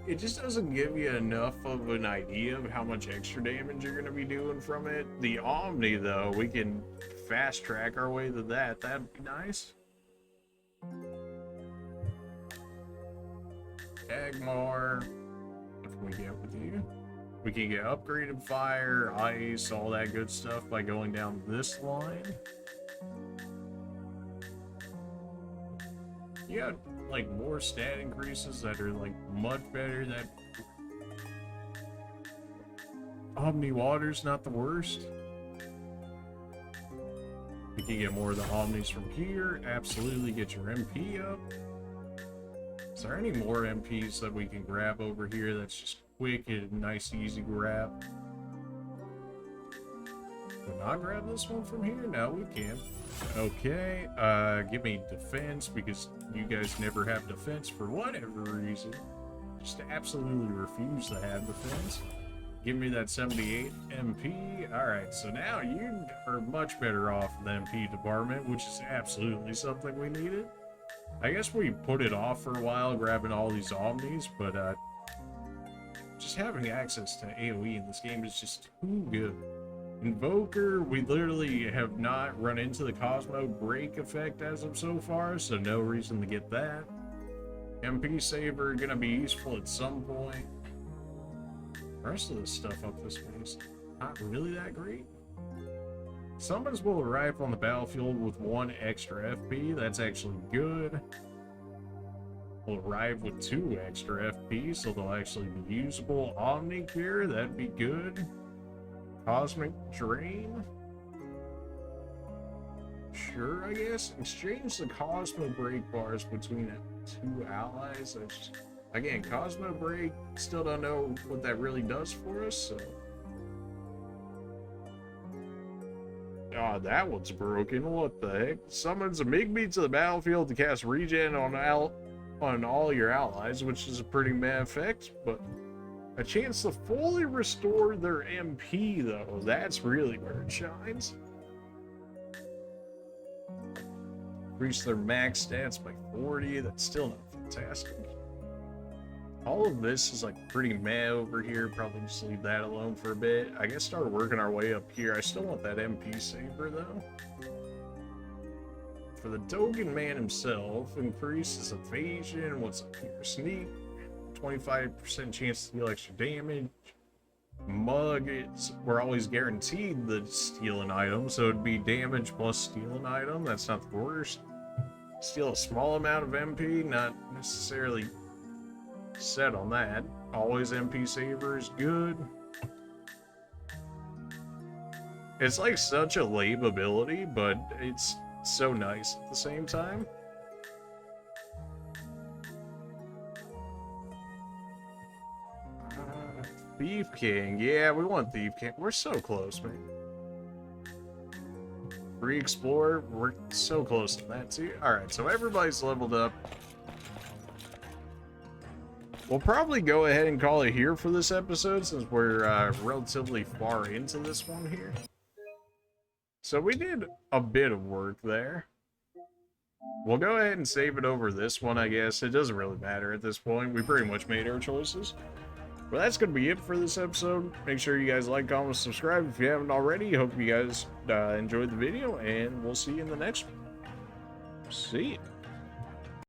It just doesn't give you enough of an idea of how much extra damage you're going to be doing from it. The Omni, though, we can fast track our way to that. That'd be nice. Agmar, what can we get with you? We can get upgraded fire, ice, all that good stuff by going down this line. You got like more stat increases that are like much better. That Omni Water's not the worst. We can get more of the Omnis from here. Absolutely get your MP up. Is there any more MPs that we can grab over here that's just quick and nice, easy grab? Can I grab this one from here? No, we can. Okay, give me defense, because you guys never have defense for whatever reason. Just absolutely refuse to have defense. Give me that 78 MP. Alright, so now you are much better off in the MP department, which is absolutely something we needed. I guess we put it off for a while, grabbing all these Omnis, but just having access to AoE in this game is just too good. Invoker, we literally have not run into the Cosmo break effect as of so far, so no reason to get that. MP Saver gonna be useful at some point. The rest of this stuff up this way is not really that great. Summons will arrive on the battlefield with 1 extra FP. That's actually good. Will arrive with 2 extra FP, so they'll actually be usable. Omni Gear, that'd be good. Cosmic Drain. Sure, I guess. Exchange the Cosmo Break bars between 2 allies. Again, Cosmo Break, still don't know what that really does for us, so. Ah, that one's broken. What the heck? Summons a Migby to the battlefield to cast regen on all your allies, which is a pretty mad effect, but a chance to fully restore their MP, though. That's really where it shines. Increase their max stats by 40. That's still not fantastic. All of this is like pretty meh over here. Probably just leave that alone for a bit. I guess start working our way up here. I still want that MP saver though. For the Dogen man himself, increases evasion. What's up here? Sneak. 25% chance to deal extra damage. Mug, we're always guaranteed the steal an item, so it'd be damage plus steal an item. That's not the worst. Steal a small amount of MP, not necessarily set on that. Always MP saver is good. It's like such a lame ability, but it's so nice at the same time. Thief King. Yeah, we want Thief King. We're so close, man. Free Explorer. We're so close to that, too. Alright, so everybody's leveled up. We'll probably go ahead and call it here for this episode, since we're relatively far into this one here. So we did a bit of work there. We'll go ahead and save it over this one, I guess. It doesn't really matter at this point. We pretty much made our choices. But that's going to be it for this episode. Make sure you guys like, comment, subscribe if you haven't already. Hope you guys enjoyed the video, and we'll see you in the next one. See ya.